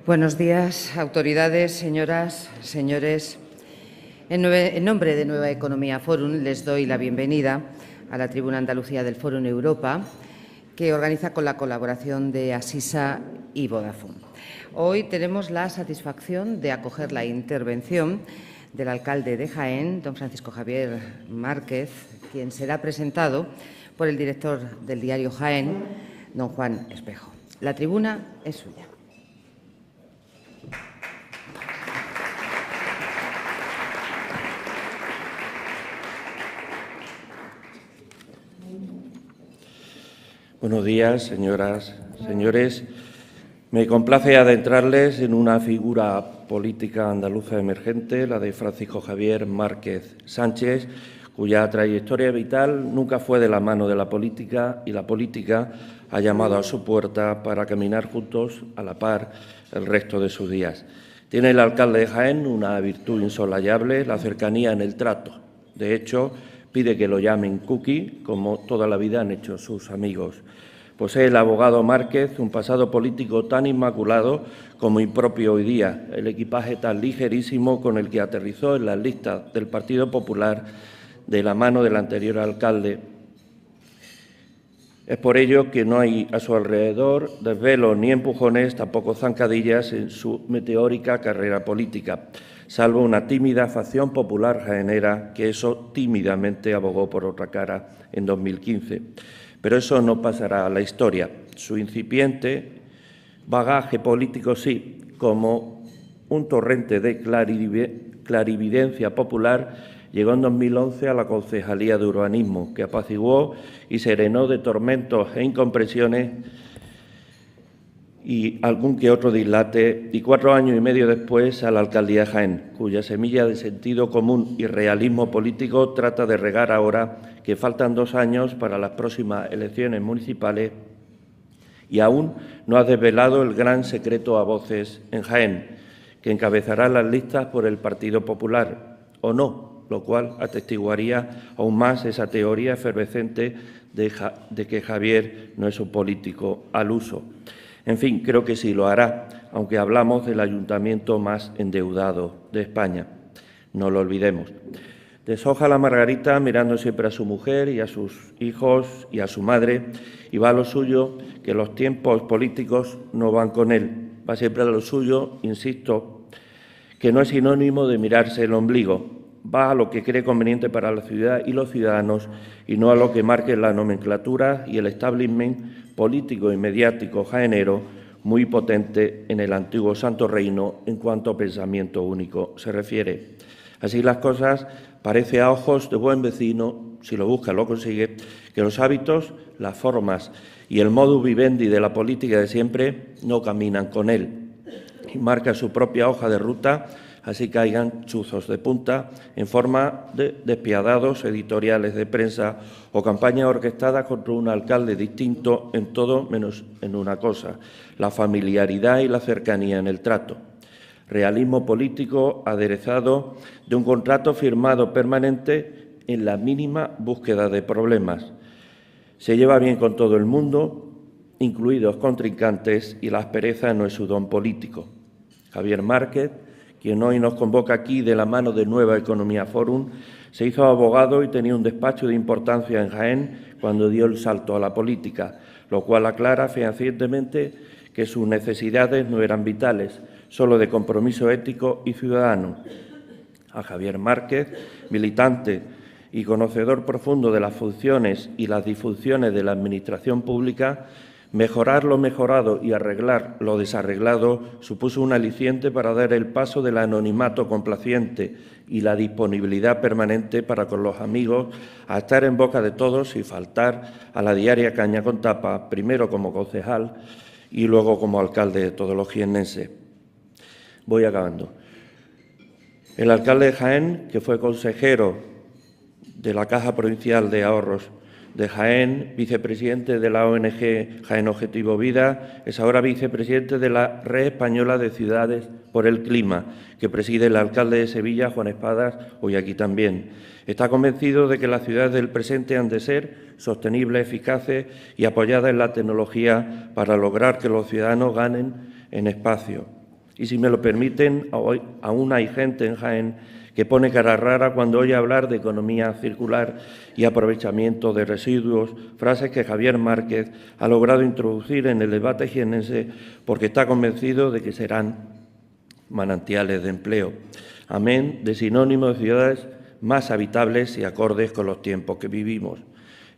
Buenos días, autoridades, señoras, señores. En nombre de Nueva Economía Forum les doy la bienvenida a la Tribuna Andalucía del Forum Europa, que organiza con la colaboración de Asisa y Vodafone. Hoy tenemos la satisfacción de acoger la intervención del alcalde de Jaén, don Francisco Javier Márquez, quien será presentado por el director del diario Jaén, don Juan Espejo. La tribuna es suya. Buenos días, señoras, señores. Me complace adentrarles en una figura política andaluza emergente, la de Francisco Javier Márquez Sánchez, cuya trayectoria vital nunca fue de la mano de la política y la política ha llamado a su puerta para caminar juntos a la par el resto de sus días. Tiene el alcalde de Jaén una virtud insolayable, la cercanía en el trato. De hecho, pide que lo llamen Cookie, como toda la vida han hecho sus amigos. Posee el abogado Márquez un pasado político tan inmaculado como impropio hoy día, el equipaje tan ligerísimo con el que aterrizó en las listas del Partido Popular de la mano del anterior alcalde. Es por ello que no hay a su alrededor desvelos ni empujones, tampoco zancadillas en su meteórica carrera política, salvo una tímida facción popular jaenera que eso tímidamente abogó por otra cara en 2015. Pero eso no pasará a la historia. Su incipiente bagaje político sí, como un torrente de clarividencia popular, llegó en 2011 a la Concejalía de Urbanismo, que apaciguó y serenó de tormentos e incomprensiones y algún que otro dislate, y 4 años y medio después a la Alcaldía de Jaén, cuya semilla de sentido común y realismo político trata de regar ahora que faltan 2 años para las próximas elecciones municipales y aún no ha desvelado el gran secreto a voces en Jaén, que encabezará las listas por el Partido Popular, o no, lo cual atestiguaría aún más esa teoría efervescente de que Javier no es un político al uso. En fin, creo que sí lo hará, aunque hablamos del ayuntamiento más endeudado de España. No lo olvidemos. Deshoja la margarita mirando siempre a su mujer y a sus hijos y a su madre, y va a lo suyo, que los tiempos políticos no van con él. Va siempre a lo suyo, insisto, que no es sinónimo de mirarse el ombligo. Va a lo que cree conveniente para la ciudad y los ciudadanos y no a lo que marque la nomenclatura y el establishment político y mediático jaenero muy potente en el antiguo Santo Reino en cuanto a pensamiento único se refiere. Así las cosas, parece a ojos de buen vecino, si lo busca lo consigue, que los hábitos, las formas y el modus vivendi de la política de siempre no caminan con él y marca su propia hoja de ruta, así caigan chuzos de punta en forma de despiadados editoriales de prensa o campañas orquestadas contra un alcalde distinto en todo menos en una cosa, la familiaridad y la cercanía en el trato. Realismo político aderezado de un contrato firmado permanente en la mínima búsqueda de problemas. Se lleva bien con todo el mundo, incluidos contrincantes, y la aspereza no es su don político. Javier Márquez, quien hoy nos convoca aquí de la mano de Nueva Economía Forum, se hizo abogado y tenía un despacho de importancia en Jaén cuando dio el salto a la política, lo cual aclara fehacientemente que sus necesidades no eran vitales, solo de compromiso ético y ciudadano. A Javier Márquez, militante y conocedor profundo de las funciones y las disfunciones de la Administración pública, mejorar lo mejorado y arreglar lo desarreglado supuso un aliciente para dar el paso del anonimato complaciente y la disponibilidad permanente para con los amigos a estar en boca de todos y faltar a la diaria caña con tapa, primero como concejal y luego como alcalde de todos los jiennenses. Voy acabando. El alcalde de Jaén, que fue consejero de la Caja Provincial de Ahorros de Jaén, vicepresidente de la ONG Jaén Objetivo Vida, es ahora vicepresidente de la Red Española de Ciudades por el Clima, que preside el alcalde de Sevilla, Juan Espadas, hoy aquí también. Está convencido de que las ciudades del presente han de ser sostenibles, eficaces y apoyadas en la tecnología para lograr que los ciudadanos ganen en espacio. Y si me lo permiten, hoy aún hay gente en Jaén que pone cara rara cuando oye hablar de economía circular y aprovechamiento de residuos, frases que Javier Márquez ha logrado introducir en el debate jienense porque está convencido de que serán manantiales de empleo. Amén de sinónimo de ciudades más habitables y acordes con los tiempos que vivimos.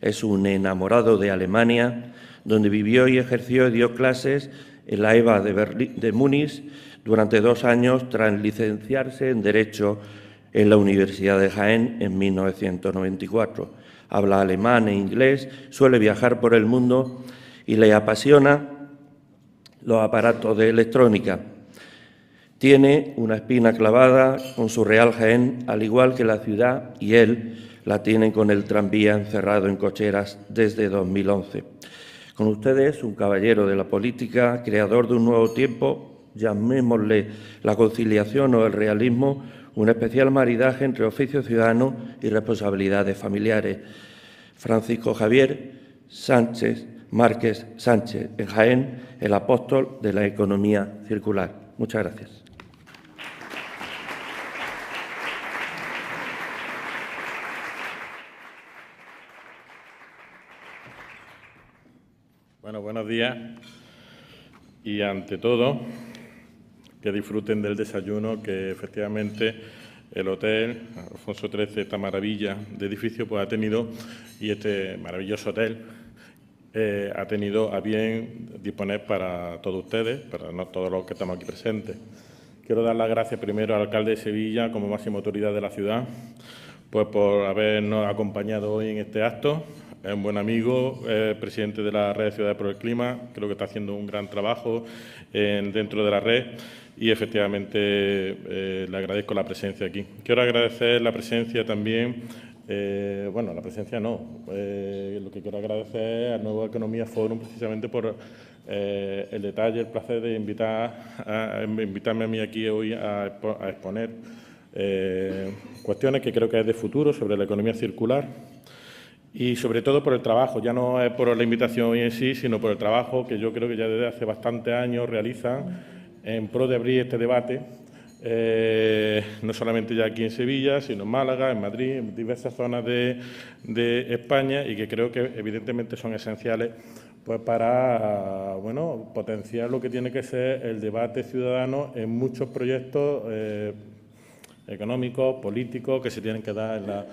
Es un enamorado de Alemania, donde vivió y ejerció y dio clases en la EBA de Múnich durante 2 años tras licenciarse en Derecho en la Universidad de Jaén en 1994. Habla alemán e inglés, suele viajar por el mundo y le apasiona los aparatos de electrónica. Tiene una espina clavada con su Real Jaén, al igual que la ciudad, y él la tiene con el tranvía encerrado en cocheras desde 2011. Con ustedes, un caballero de la política, creador de un nuevo tiempo, llamémosle la conciliación o el realismo, un especial maridaje entre oficio ciudadano y responsabilidades familiares. Francisco Javier Sánchez Márquez Sánchez, en Jaén, el apóstol de la economía circular. Muchas gracias. Bueno, buenos días y ante todo que disfruten del desayuno que efectivamente el hotel Alfonso XIII, esta maravilla de edificio, pues ha tenido, y este maravilloso hotel ha tenido a bien disponer para todos ustedes, para todos los que estamos aquí presentes. Quiero dar las gracias primero al alcalde de Sevilla, como máxima autoridad de la ciudad, pues por habernos acompañado hoy en este acto. Es un buen amigo, presidente de la Red de Ciudades por el Clima, creo que está haciendo un gran trabajo dentro de la red y efectivamente le agradezco la presencia aquí. Quiero agradecer la presencia también, la presencia no, lo que quiero agradecer es al Nueva Economía Forum precisamente por el detalle, el placer de invitarme a mí aquí hoy a exponer cuestiones que creo que es de futuro sobre la economía circular. Y sobre todo por el trabajo, ya no es por la invitación hoy en sí, sino por el trabajo que yo creo que ya desde hace bastantes años realizan en pro de abrir este debate, no solamente ya aquí en Sevilla, sino en Málaga, en Madrid, en diversas zonas de España, y que creo que evidentemente son esenciales pues para potenciar lo que tiene que ser el debate ciudadano en muchos proyectos económicos, políticos que se tienen que dar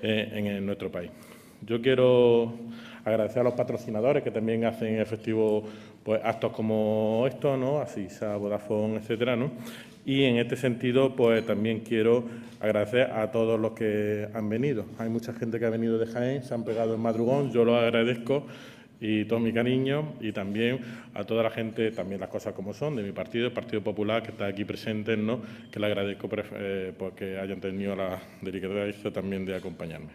en nuestro país. Yo quiero agradecer a los patrocinadores que también hacen efectivo pues, actos como estos, ¿no? Asisa, Vodafone, etcétera, ¿no? Y en este sentido, pues también quiero agradecer a todos los que han venido. Hay mucha gente que ha venido de Jaén, se han pegado el madrugón, yo lo agradezco y todo mi cariño, y también a toda la gente, también las cosas como son, de mi partido, el Partido Popular, que está aquí presente, ¿no? Que le agradezco porque hayan tenido la delicadeza también de acompañarme.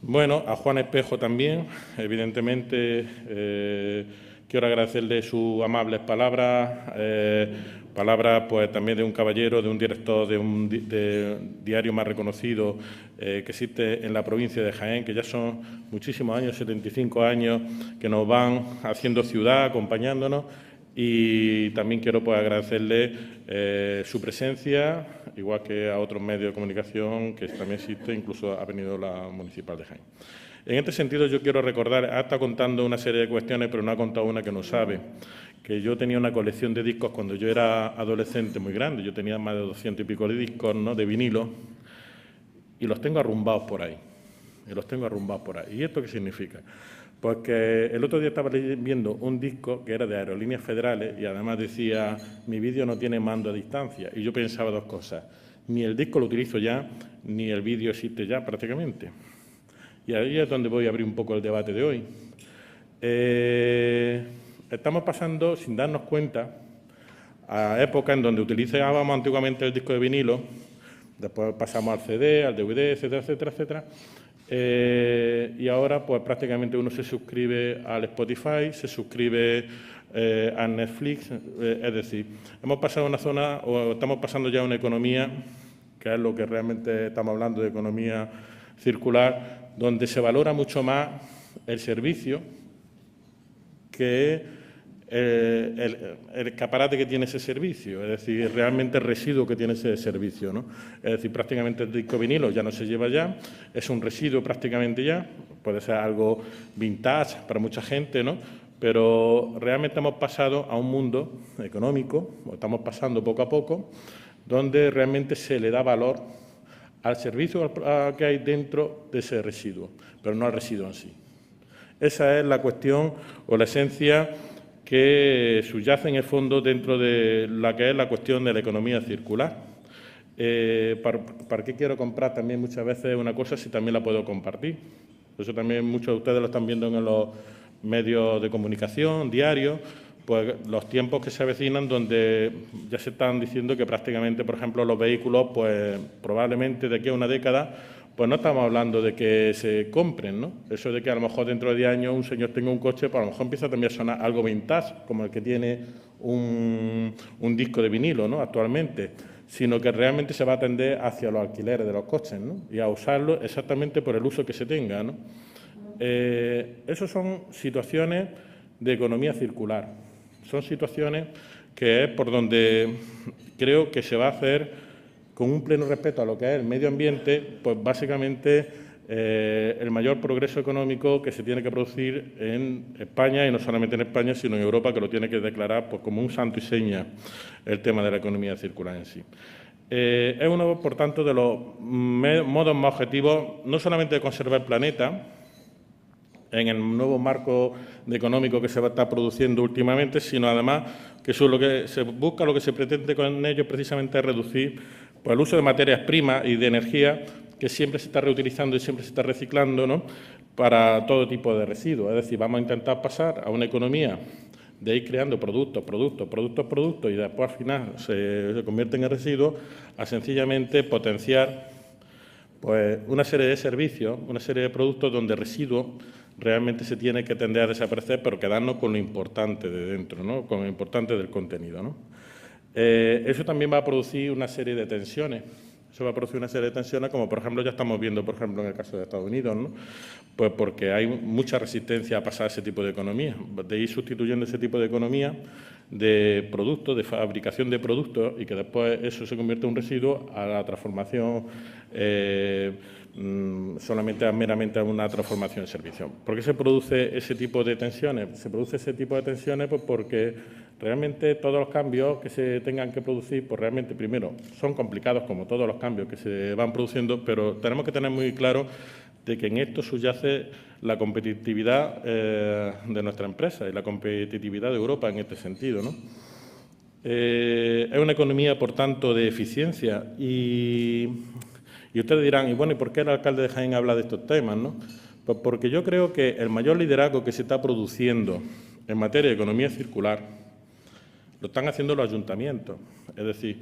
Bueno, a Juan Espejo también, evidentemente, quiero agradecerle sus amables palabras, palabras pues también de un caballero, de un director de un diario más reconocido que existe en la provincia de Jaén, que ya son muchísimos años, 75 años, que nos van haciendo ciudad, acompañándonos. Y también quiero pues, agradecerle su presencia, igual que a otros medios de comunicación que también existe, incluso ha venido la Municipal de Jaén. En este sentido, yo quiero recordar, ha estado contando una serie de cuestiones, pero no ha contado una que no sabe, que yo tenía una colección de discos cuando yo era adolescente muy grande, yo tenía más de 200 y pico de discos, ¿no?, de vinilo, y los tengo arrumbados por ahí. ¿Y esto qué significa? Pues que el otro día estaba viendo un disco que era de Aerolíneas Federales y además decía, mi vídeo no tiene mando a distancia. Y yo pensaba dos cosas, ni el disco lo utilizo ya, ni el vídeo existe ya prácticamente. Y ahí es donde voy a abrir un poco el debate de hoy. Estamos pasando, sin darnos cuenta, a épocas en donde utilizábamos antiguamente el disco de vinilo, después pasamos al CD, al DVD, etcétera, etcétera, etcétera. Y ahora pues prácticamente uno se suscribe al Spotify, se suscribe a Netflix, es decir, hemos pasado a una zona, o estamos pasando ya a una economía, que es lo que realmente estamos hablando de economía circular, donde se valora mucho más el servicio que el escaparate que tiene ese servicio, es decir, realmente el residuo que tiene ese servicio, ¿no? Es decir, prácticamente el disco vinilo ya no se lleva ya, es un residuo prácticamente ya, puede ser algo vintage para mucha gente, ¿no? Pero realmente hemos pasado a un mundo económico, o estamos pasando poco a poco, donde realmente se le da valor al servicio que hay dentro de ese residuo, pero no al residuo en sí. Esa es la cuestión o la esencia que subyace en el fondo dentro de la que es la cuestión de la economía circular. ¿Para qué quiero comprar también muchas veces una cosa si también la puedo compartir? Eso también muchos de ustedes lo están viendo en los medios de comunicación diarios, pues los tiempos que se avecinan donde ya se están diciendo que prácticamente, por ejemplo, los vehículos, pues probablemente de aquí a una década, pues no estamos hablando de que se compren, ¿no? Eso de que a lo mejor dentro de 10 años un señor tenga un coche, pues a lo mejor empieza también a sonar algo vintage, como el que tiene un disco de vinilo, ¿no? Actualmente, sino que realmente se va a tender hacia los alquileres de los coches, ¿no? Y a usarlo exactamente por el uso que se tenga, ¿no? Esas son situaciones de economía circular, son situaciones que es por donde creo que se va a hacer con un pleno respeto a lo que es el medio ambiente, pues básicamente el mayor progreso económico que se tiene que producir en España, y no solamente en España, sino en Europa, que lo tiene que declarar pues, como un santo y seña el tema de la economía circular en sí. Es uno, por tanto, de los modos más objetivos, no solamente de conservar el planeta, en el nuevo marco económico que se va a estar produciendo últimamente, sino además que eso es lo que se busca, lo que se pretende con ello precisamente es reducir pues, el uso de materias primas y de energía que siempre se está reutilizando y siempre se está reciclando, ¿no? Para todo tipo de residuos. Es decir, vamos a intentar pasar a una economía de ir creando productos y después al final se convierten en residuos, a sencillamente potenciar pues, una serie de servicios, una serie de productos donde residuos realmente se tiene que tender a desaparecer, pero quedarnos con lo importante de dentro, ¿no? Con lo importante del contenido, ¿no? Eso también va a producir una serie de tensiones. Eso va a producir una serie de tensiones, como por ejemplo ya estamos viendo, por ejemplo, en el caso de Estados Unidos, ¿no? Pues porque hay mucha resistencia a pasar a ese tipo de economía, de ir sustituyendo ese tipo de economía de productos, de fabricación de productos, y que después eso se convierte en un residuo a la transformación solamente meramente a una transformación en servicio. ¿Por qué se produce ese tipo de tensiones? Se produce ese tipo de tensiones pues porque realmente todos los cambios que se tengan que producir, pues realmente primero son complicados como todos los cambios que se van produciendo, pero tenemos que tener muy claro de que en esto subyace la competitividad de nuestra empresa y la competitividad de Europa en este sentido, ¿no? Es una economía, por tanto, de eficiencia y ustedes dirán, y bueno, ¿y por qué el alcalde de Jaén habla de estos temas, no? Pues porque yo creo que el mayor liderazgo que se está produciendo en materia de economía circular lo están haciendo los ayuntamientos. Es decir,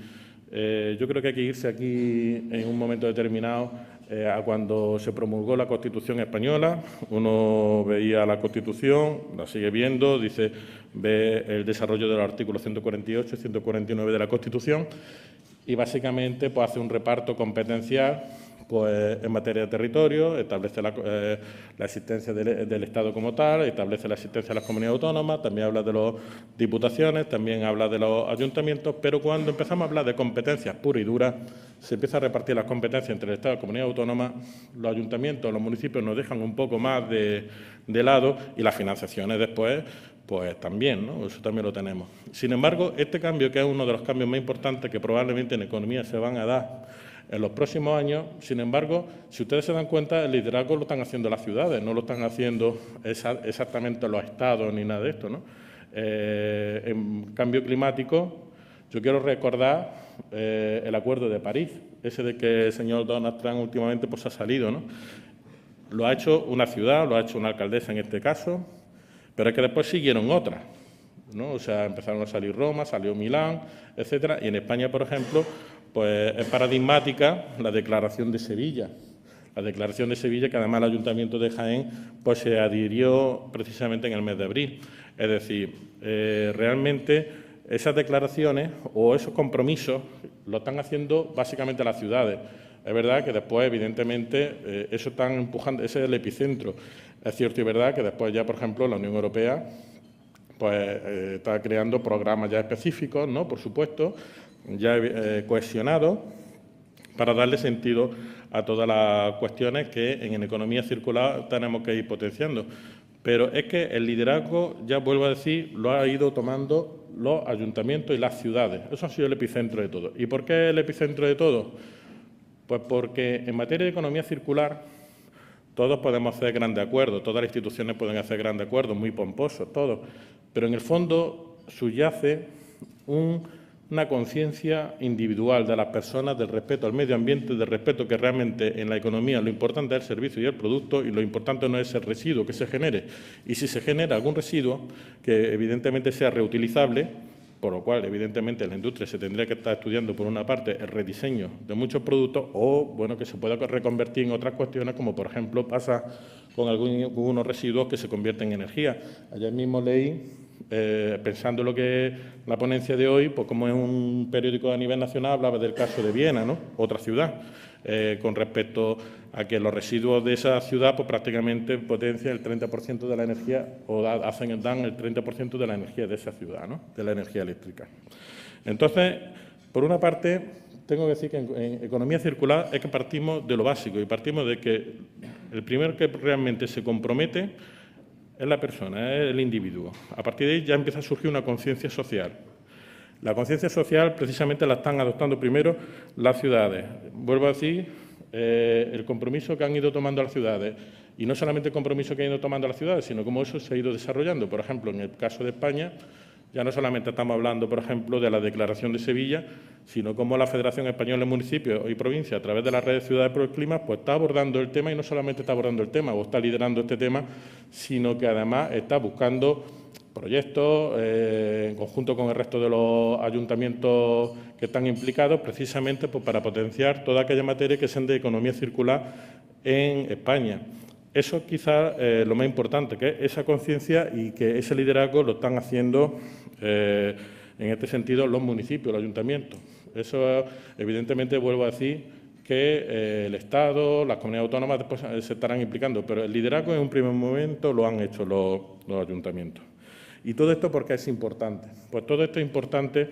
yo creo que hay que irse aquí en un momento determinado a cuando se promulgó la Constitución española. Uno veía la Constitución, la sigue viendo, ve el desarrollo de los artículos 148 y 149 de la Constitución y básicamente pues, hace un reparto competencial pues, en materia de territorio, establece la existencia del Estado como tal, establece la existencia de las comunidades autónomas, también habla de las diputaciones, también habla de los ayuntamientos, pero cuando empezamos a hablar de competencias puras y duras, se empieza a repartir las competencias entre el Estado y las comunidades autónomas, los ayuntamientos, los municipios nos dejan un poco más de lado y las financiaciones después pues también, ¿no? Eso también lo tenemos. Sin embargo, este cambio, que es uno de los cambios más importantes que probablemente en economía se van a dar en los próximos años, sin embargo, si ustedes se dan cuenta, el liderazgo lo están haciendo las ciudades, no lo están haciendo exactamente los estados ni nada de esto, ¿no? En cambio climático, yo quiero recordar el Acuerdo de París, ese de que el señor Donald Trump últimamente pues, ha salido, ¿no? Lo ha hecho una ciudad, lo ha hecho una alcaldesa en este caso, pero es que después siguieron otras, ¿no? O sea, empezaron a salir Roma, salió Milán, etcétera, y en España, por ejemplo, pues es paradigmática la Declaración de Sevilla. La Declaración de Sevilla, que además el Ayuntamiento de Jaén pues, se adhirió precisamente en el mes de abril. Es decir, realmente esas declaraciones o esos compromisos lo están haciendo básicamente las ciudades. Es verdad que después, evidentemente, eso están empujando, ese es el epicentro. Es cierto y verdad que después ya, por ejemplo, la Unión Europea pues está creando programas ya específicos, ¿no? Por supuesto, ya cohesionados, para darle sentido a todas las cuestiones que en economía circular tenemos que ir potenciando. Pero es que el liderazgo, ya vuelvo a decir, lo ha ido tomando los ayuntamientos y las ciudades. Eso ha sido el epicentro de todo. ¿Y por qué el epicentro de todo? Pues porque en materia de economía circular todos podemos hacer grandes acuerdos, todas las instituciones pueden hacer grandes acuerdos, muy pomposos, todos. Pero en el fondo subyace una conciencia individual de las personas del respeto al medio ambiente, del respeto que realmente en la economía lo importante es el servicio y el producto y lo importante no es el residuo que se genere. Y si se genera algún residuo que evidentemente sea reutilizable, por lo cual evidentemente la industria se tendría que estar estudiando por una parte el rediseño de muchos productos o bueno que se pueda reconvertir en otras cuestiones como por ejemplo pasa con algunos residuos que se convierten en energía. Ayer mismo leí pensando en lo que es la ponencia de hoy, pues como es un periódico a nivel nacional, hablaba del caso de Viena, ¿no? Otra ciudad, con respecto a que los residuos de esa ciudad pues prácticamente potencian el 30% de la energía o dan el 30% de la energía de esa ciudad, ¿no? De la energía eléctrica. Entonces, por una parte, tengo que decir que en economía circular es que partimos de lo básico y partimos de que el primero que realmente se compromete es la persona, es el individuo. A partir de ahí ya empieza a surgir una conciencia social. La conciencia social precisamente la están adoptando primero las ciudades. Vuelvo a decir, el compromiso que han ido tomando las ciudades. Y no solamente el compromiso que han ido tomando las ciudades, sino cómo eso se ha ido desarrollando. Por ejemplo, en el caso de España, ya no solamente estamos hablando, por ejemplo, de la Declaración de Sevilla, sino cómo la Federación Española de Municipios y Provincias, a través de las redes Ciudades por el Clima, pues está abordando el tema y no solamente está abordando el tema o está liderando este tema, sino que además está buscando proyectos en conjunto con el resto de los ayuntamientos que están implicados, precisamente pues, para potenciar toda aquella materia que sean de economía circular en España. Eso quizás lo más importante, que es esa conciencia y que ese liderazgo lo están haciendo en este sentido los municipios, los ayuntamientos. Eso evidentemente vuelvo a decir que el Estado, las comunidades autónomas después se estarán implicando, pero el liderazgo en un primer momento lo han hecho los ayuntamientos. ¿Y todo esto por qué es importante? Pues todo esto es importante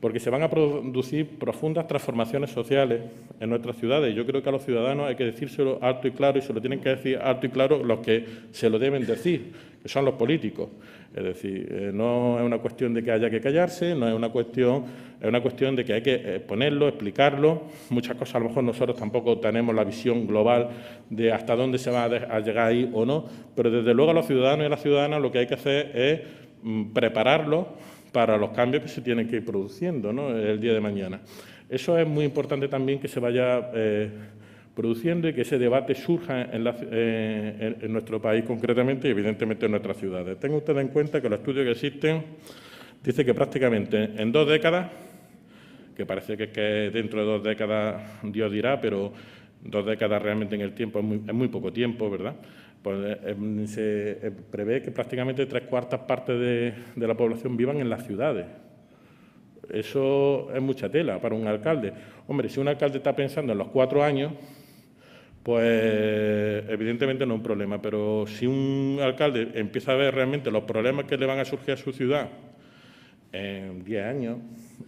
porque se van a producir profundas transformaciones sociales en nuestras ciudades. Yo creo que a los ciudadanos hay que decírselo alto y claro, y se lo tienen que decir alto y claro los que se lo deben decir, que son los políticos. Es decir, no es una cuestión de que haya que callarse, no es una cuestión de que hay que ponerlo, explicarlo. Muchas cosas a lo mejor nosotros tampoco tenemos la visión global de hasta dónde se va a llegar ahí o no, pero desde luego a los ciudadanos y a las ciudadanas lo que hay que hacer es prepararlos para los cambios que se tienen que ir produciendo, ¿no? El día de mañana. Eso es muy importante también que se vaya produciendo y que ese debate surja en nuestro país concretamente y evidentemente en nuestras ciudades. Tengan ustedes en cuenta que los estudios que existen dicen que prácticamente en 2 décadas, que parece que dentro de 2 décadas Dios dirá, pero 2 décadas realmente en el tiempo es muy poco tiempo, ¿verdad? Pues se prevé que prácticamente 3/4 partes de la población vivan en las ciudades. Eso es mucha tela para un alcalde. Hombre, si un alcalde está pensando en los 4 años, pues evidentemente no es un problema. Pero si un alcalde empieza a ver realmente los problemas que le van a surgir a su ciudad en 10 años,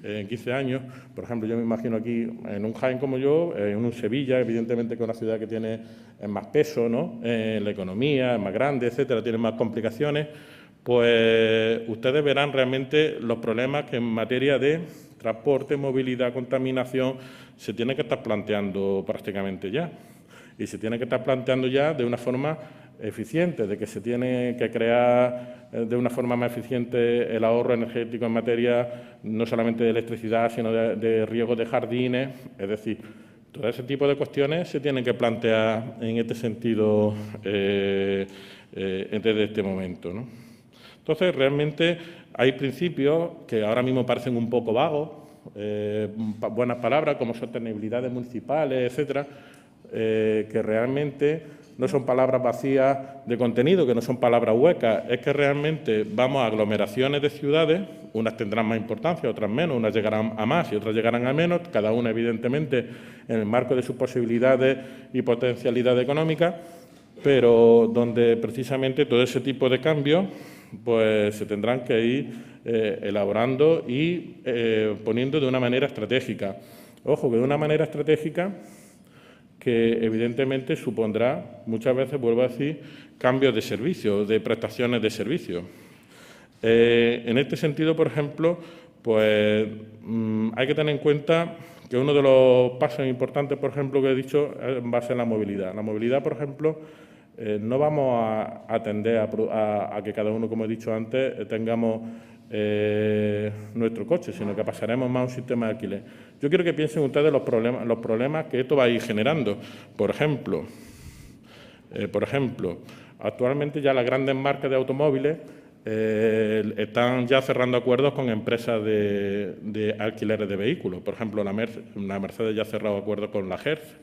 en 15 años, por ejemplo, yo me imagino aquí en un Jaén como yo, en un Sevilla, evidentemente que es una ciudad que tiene más peso, ¿no? En la economía, es más grande, etcétera, tiene más complicaciones, pues ustedes verán realmente los problemas que en materia de transporte, movilidad, contaminación, se tiene que estar planteando prácticamente ya. Y se tiene que estar planteando ya de una forma eficiente, de que se tiene que crear de una forma más eficiente el ahorro energético en materia no solamente de electricidad, sino de riego de jardines. Es decir, todo ese tipo de cuestiones se tienen que plantear en este sentido desde este momento, ¿no? Entonces, realmente hay principios que ahora mismo parecen un poco vagos, buenas palabras como sostenibilidades municipales, etcétera, que realmente no son palabras vacías de contenido, que no son palabras huecas, es que realmente vamos a aglomeraciones de ciudades, unas tendrán más importancia, otras menos, unas llegarán a más y otras llegarán a menos, cada una evidentemente en el marco de sus posibilidades y potencialidad económica, pero donde precisamente todo ese tipo de cambios pues se tendrán que ir elaborando y poniendo de una manera estratégica. Ojo, que de una manera estratégica que evidentemente supondrá, muchas veces, vuelvo a decir, cambios de servicios, de prestaciones de servicios. En este sentido, por ejemplo, pues hay que tener en cuenta que uno de los pasos importantes, por ejemplo, que he dicho, va a ser la movilidad. La movilidad, por ejemplo, no vamos a atender a que cada uno, como he dicho antes, tengamos nuestro coche, sino que pasaremos más a un sistema de alquiler. Yo quiero que piensen ustedes los problemas que esto va a ir generando. Por ejemplo, actualmente ya las grandes marcas de automóviles están ya cerrando acuerdos con empresas de alquileres de vehículos. Por ejemplo, la Mercedes ya ha cerrado acuerdos con la Hertz,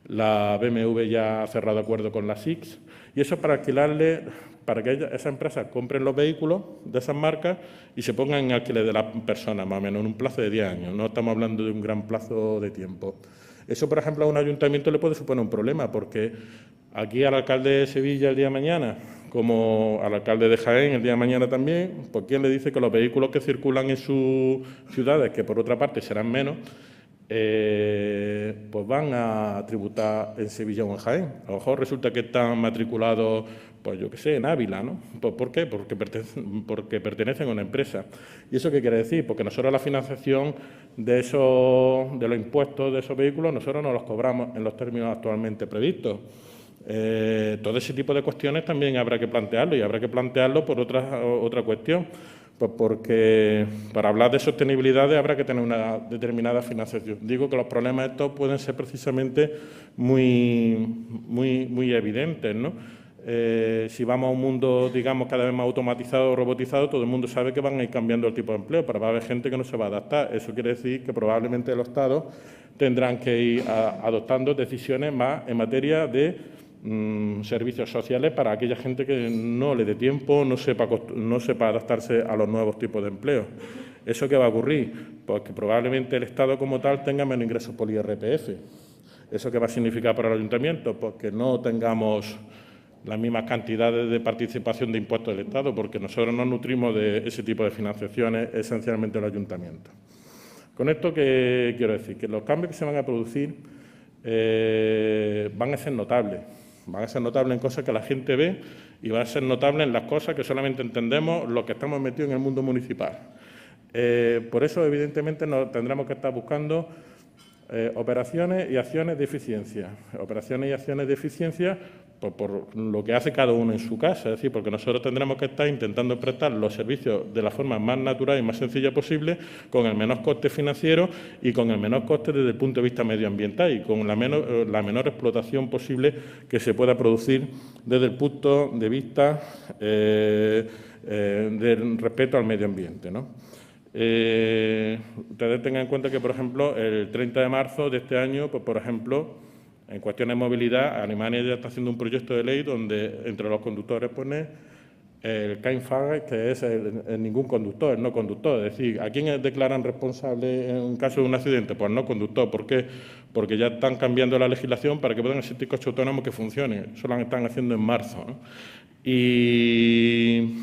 la BMW ya ha cerrado acuerdo con la Sixt, y eso para alquilarle, para que esas empresas compren los vehículos de esas marcas y se pongan en alquiler de las personas, más o menos en un plazo de 10 años. No estamos hablando de un gran plazo de tiempo. Eso, por ejemplo, a un ayuntamiento le puede suponer un problema, porque aquí al alcalde de Sevilla el día de mañana, como al alcalde de Jaén el día de mañana también, pues ¿quién le dice que los vehículos que circulan en sus ciudades, que por otra parte serán menos, pues van a tributar en Sevilla o en Jaén? A lo mejor resulta que están matriculados, pues yo qué sé, en Ávila, ¿no? Pues ¿por qué? Porque pertenecen a una empresa. ¿Y eso qué quiere decir? Porque nosotros la financiación de los impuestos de esos vehículos, nosotros no los cobramos en los términos actualmente previstos. Todo ese tipo de cuestiones también habrá que plantearlo, y habrá que plantearlo por otra cuestión. Pues porque para hablar de sostenibilidad habrá que tener una determinada financiación. Digo que los problemas estos pueden ser precisamente muy evidentes, ¿no? Si vamos a un mundo, digamos, cada vez más automatizado o robotizado, todo el mundo sabe que van a ir cambiando el tipo de empleo, pero va a haber gente que no se va a adaptar. Eso quiere decir que probablemente los Estados tendrán que ir adoptando decisiones más en materia de servicios sociales para aquella gente que no le dé tiempo, no sepa adaptarse a los nuevos tipos de empleo. ¿Eso qué va a ocurrir? Pues que probablemente el Estado como tal tenga menos ingresos por IRPF. ¿Eso qué va a significar para el ayuntamiento? Pues que no tengamos las mismas cantidades de participación de impuestos del Estado, porque nosotros nos nutrimos de ese tipo de financiaciones, esencialmente el ayuntamiento. Con esto, ¿qué quiero decir? Que los cambios que se van a producir van a ser notables. Van a ser notables en cosas que la gente ve y van a ser notables en las cosas que solamente entendemos los que estamos metidos en el mundo municipal. Por eso, evidentemente, tendremos que estar buscando operaciones y acciones de eficiencia. Operaciones y acciones de eficiencia pues, por lo que hace cada uno en su casa, es decir, porque nosotros tendremos que estar intentando prestar los servicios de la forma más natural y más sencilla posible, con el menor coste financiero y con el menor coste desde el punto de vista medioambiental y con la menor explotación posible que se pueda producir desde el punto de vista del respeto al medio ambiente, ¿no? Ustedes tengan en cuenta que, por ejemplo, el 30 de marzo de este año, pues, por ejemplo, en cuestiones de movilidad, Alemania ya está haciendo un proyecto de ley donde entre los conductores pone el kein Fahrer, que es el ningún conductor, el no conductor. Es decir, ¿a quién declaran responsable en un caso de un accidente? Pues no conductor. ¿Por qué? Porque ya están cambiando la legislación para que puedan existir coches autónomos que funcionen. Eso lo están haciendo en marzo, ¿no? Y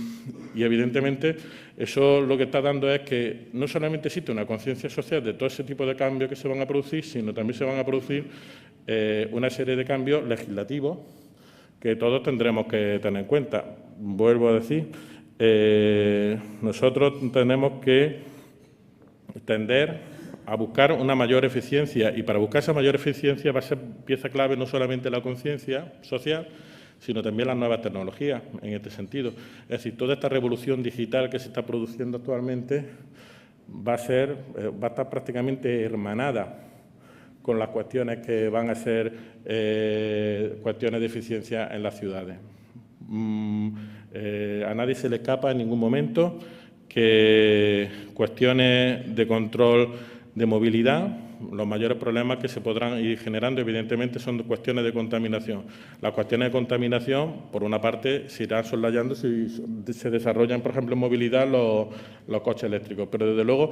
evidentemente eso lo que está dando es que no solamente existe una conciencia social de todo ese tipo de cambios que se van a producir, sino también se van a producir una serie de cambios legislativos que todos tendremos que tener en cuenta. Vuelvo a decir, nosotros tenemos que tender a buscar una mayor eficiencia, y para buscar esa mayor eficiencia va a ser pieza clave no solamente la conciencia social, sino también las nuevas tecnologías en este sentido. Es decir, toda esta revolución digital que se está produciendo actualmente va a estar prácticamente hermanada con las cuestiones que van a ser cuestiones de eficiencia en las ciudades. A nadie se le escapa en ningún momento que cuestiones de control de movilidad, los mayores problemas que se podrán ir generando, evidentemente, son cuestiones de contaminación. Las cuestiones de contaminación, por una parte, se irán soslayando si se desarrollan, por ejemplo, en movilidad los coches eléctricos, pero desde luego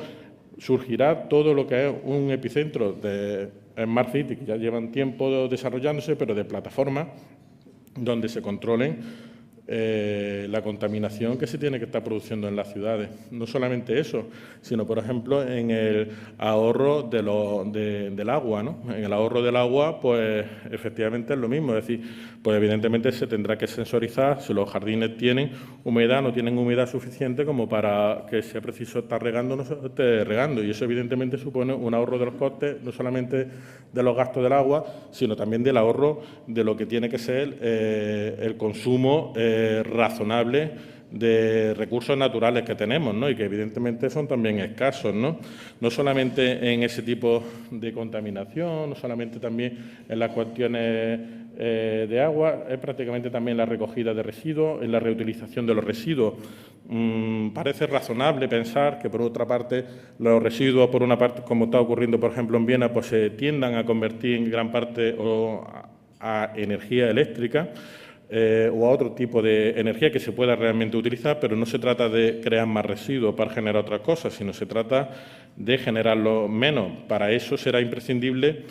surgirá todo lo que es un epicentro de Smart City, que ya llevan tiempo desarrollándose, pero de plataformas donde se controlen la contaminación que se tiene que estar produciendo en las ciudades. No solamente eso, sino, por ejemplo, en el ahorro del agua, ¿no? En el ahorro del agua, pues, efectivamente es lo mismo. Es decir, pues, evidentemente se tendrá que sensorizar si los jardines tienen humedad, no tienen humedad suficiente como para que sea preciso estar regando, no se esté regando. Y eso, evidentemente, supone un ahorro de los costes, no solamente de los gastos del agua, sino también del ahorro de lo que tiene que ser el consumo razonable de recursos naturales que tenemos, ¿no? Y que evidentemente son también escasos, ¿no? No solamente en ese tipo de contaminación, no solamente también en las cuestiones de agua, es prácticamente también la recogida de residuos, en la reutilización de los residuos. Parece razonable pensar que, por otra parte, los residuos, por una parte, como está ocurriendo, por ejemplo, en Viena, pues se tiendan a convertir en gran parte a energía eléctrica, o a otro tipo de energía que se pueda realmente utilizar, pero no se trata de crear más residuos para generar otras cosas, sino se trata de generarlo menos. Para eso será imprescindible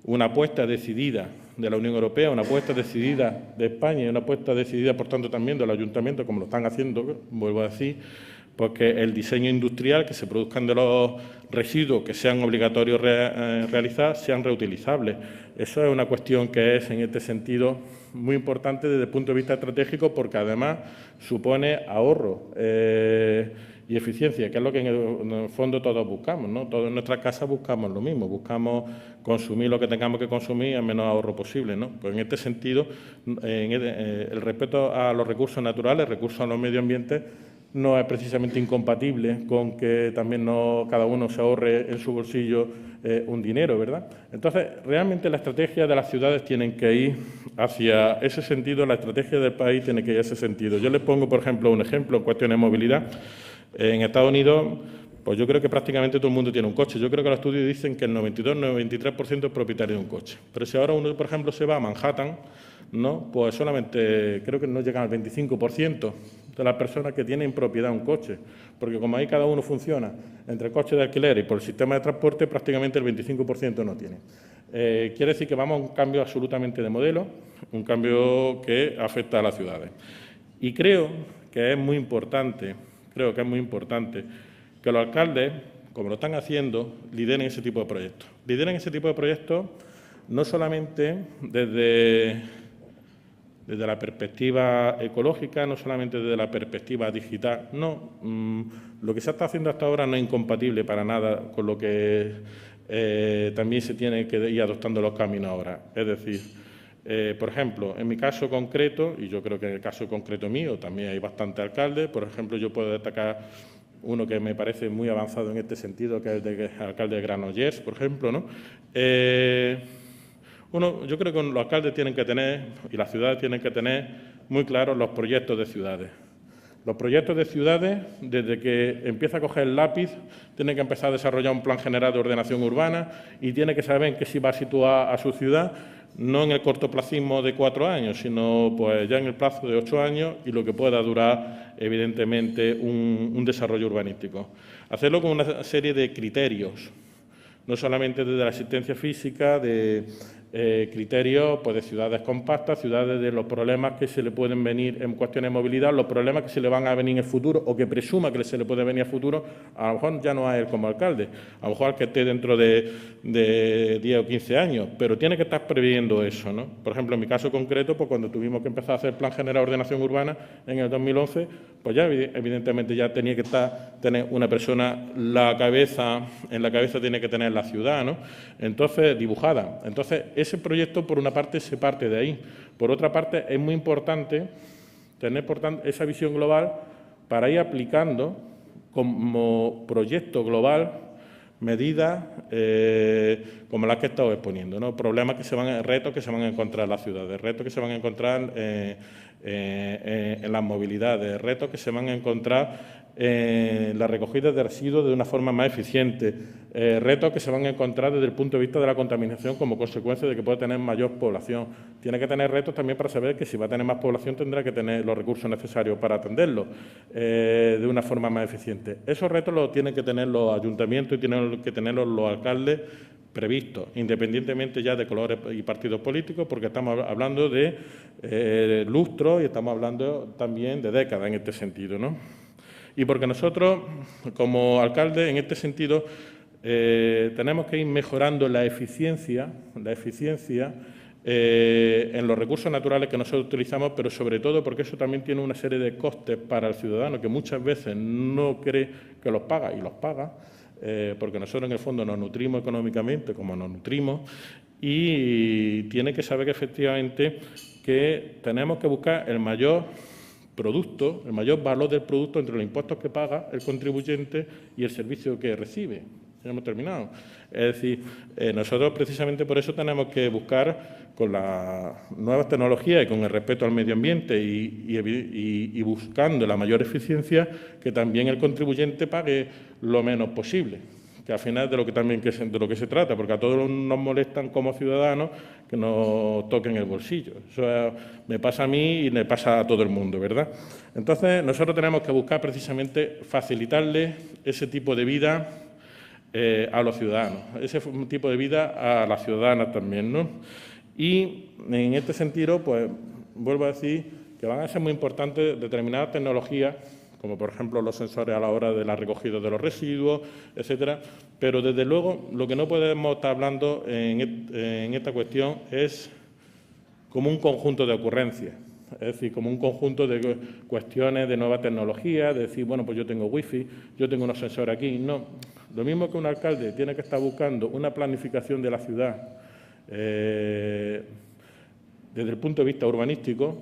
una apuesta decidida de la Unión Europea, una apuesta decidida de España y una apuesta decidida, por tanto, también del Ayuntamiento, como lo están haciendo, vuelvo a decir, porque el diseño industrial que se produzcan de los residuos que sean obligatorios realizar sean reutilizables. Eso es una cuestión que es, en este sentido, muy importante desde el punto de vista estratégico, porque además supone ahorro y eficiencia, que es lo que en el fondo todos buscamos, ¿no? Todos en nuestras casas buscamos lo mismo, buscamos consumir lo que tengamos que consumir al menos ahorro posible, ¿no? Pues en este sentido, el respeto a los recursos naturales, recursos a los medio ambientes, no es precisamente incompatible con que también cada uno se ahorre en su bolsillo un dinero, ¿verdad? Entonces, realmente la estrategia de las ciudades tienen que ir hacia ese sentido, la estrategia del país tiene que ir hacia ese sentido. Yo les pongo, por ejemplo, un ejemplo en cuestión de movilidad. En Estados Unidos, pues yo creo que prácticamente todo el mundo tiene un coche. Yo creo que los estudios dicen que el 92-93% es propietario de un coche. Pero si ahora uno, por ejemplo, se va a Manhattan, ¿no? Pues solamente creo que no llegan al 25% de las personas que tienen propiedad un coche, porque como ahí cada uno funciona entre coche de alquiler y por el sistema de transporte, prácticamente el 25% no tiene. Quiere decir que vamos a un cambio absolutamente de modelo, un cambio que afecta a las ciudades. Y creo que es muy importante que los alcaldes, como lo están haciendo, lideren ese tipo de proyectos. Lideren ese tipo de proyectos no solamente desde la perspectiva ecológica, no solamente desde la perspectiva digital, no. Lo que se está haciendo hasta ahora no es incompatible para nada con lo que también se tiene que ir adoptando los caminos ahora. Es decir, por ejemplo, en mi caso concreto, y yo creo que en el caso concreto mío también hay bastantes alcaldes, por ejemplo, yo puedo destacar uno que me parece muy avanzado en este sentido, que es el alcalde de Granollers, por ejemplo, ¿no? Yo creo que los alcaldes tienen que tener, y las ciudades tienen que tener muy claros los proyectos de ciudades. Los proyectos de ciudades, desde que empieza a coger el lápiz, tiene que empezar a desarrollar un plan general de ordenación urbana y tiene que saber en qué se va a situar a su ciudad, no en el cortoplacismo de 4 años, sino pues ya en el plazo de 8 años y lo que pueda durar, evidentemente, un desarrollo urbanístico. Hacerlo con una serie de criterios, no solamente desde la asistencia física, de criterios pues, de ciudades compactas, ciudades de los problemas que se le pueden venir en cuestiones de movilidad, los problemas que se le van a venir en el futuro o que presuma que se le puede venir a futuro, a lo mejor ya no a él como alcalde, a lo mejor al que esté dentro de 10 o 15 años, pero tiene que estar previendo eso, ¿no? Por ejemplo, en mi caso concreto, pues cuando tuvimos que empezar a hacer el Plan General de Ordenación Urbana en el 2011, pues ya evidentemente ya tenía que tener una persona en la cabeza tiene que tener la ciudad, ¿no? Entonces, dibujada. Entonces, ese proyecto, por una parte, se parte de ahí. Por otra parte, es muy importante tener esa visión global para ir aplicando como proyecto global medidas como las que he estado exponiendo, ¿no? Retos que se van a encontrar en las ciudades, retos que se van a encontrar en las movilidades, retos que se van a encontrar en la recogida de residuos de una forma más eficiente, retos que se van a encontrar desde el punto de vista de la contaminación como consecuencia de que puede tener mayor población. Tiene que tener retos también para saber que si va a tener más población tendrá que tener los recursos necesarios para atenderlo de una forma más eficiente. Esos retos los tienen que tener los ayuntamientos y tienen que tenerlos los alcaldes previstos, independientemente ya de colores y partidos políticos, porque estamos hablando de lustros y estamos hablando también de décadas en este sentido, ¿no? Y porque nosotros, como alcalde, en este sentido, tenemos que ir mejorando la eficiencia en los recursos naturales que nosotros utilizamos, pero sobre todo porque eso también tiene una serie de costes para el ciudadano que muchas veces no cree que los paga y los paga, porque nosotros en el fondo nos nutrimos económicamente como nos nutrimos y tiene que saber que efectivamente que tenemos que buscar el mayor producto, el mayor valor del producto entre los impuestos que paga el contribuyente y el servicio que recibe. Ya hemos terminado. Es decir, nosotros precisamente por eso tenemos que buscar con las nuevas tecnologías y con el respeto al medio ambiente y buscando la mayor eficiencia, que también el contribuyente pague lo menos posible, que al final es de lo que también de lo que se trata, porque a todos nos molestan como ciudadanos que nos toquen el bolsillo. Eso me pasa a mí y le pasa a todo el mundo, ¿verdad? Entonces, nosotros tenemos que buscar precisamente facilitarle ese tipo de vida a los ciudadanos, ese tipo de vida a las ciudadanas también, ¿no? Y en este sentido, pues, vuelvo a decir que van a ser muy importantes determinadas tecnologías, como por ejemplo los sensores a la hora de la recogida de los residuos, etcétera, pero desde luego lo que no podemos estar hablando en esta cuestión es como un conjunto de ocurrencias. Es decir, como un conjunto de cuestiones de nueva tecnología, de decir, bueno, pues yo tengo wifi, yo tengo unos sensores aquí. No, lo mismo que un alcalde tiene que estar buscando una planificación de la ciudad desde el punto de vista urbanístico,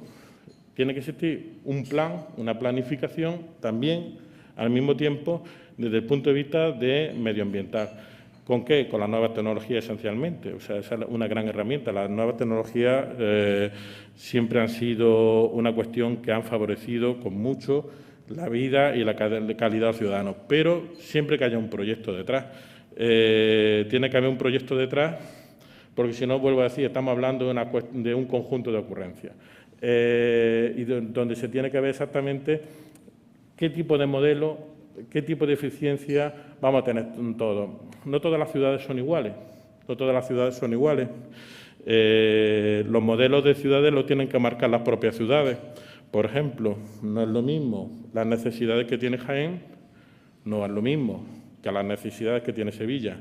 tiene que existir un plan, una planificación también, al mismo tiempo, desde el punto de vista de medioambiental. ¿Con qué? Con las nuevas tecnologías esencialmente. O sea, esa es una gran herramienta. Las nuevas tecnologías siempre han sido una cuestión que han favorecido con mucho la vida y la calidad de los ciudadanos. Pero siempre que haya un proyecto detrás, tiene que haber un proyecto detrás, porque si no, vuelvo a decir, estamos hablando de un conjunto de ocurrencias. Y donde se tiene que ver exactamente qué tipo de modelo, qué tipo de eficiencia vamos a tener todos. No todas las ciudades son iguales, no todas las ciudades son iguales. Los modelos de ciudades los tienen que marcar las propias ciudades. Por ejemplo, no es lo mismo las necesidades que tiene Jaén, no es lo mismo que las necesidades que tiene Sevilla.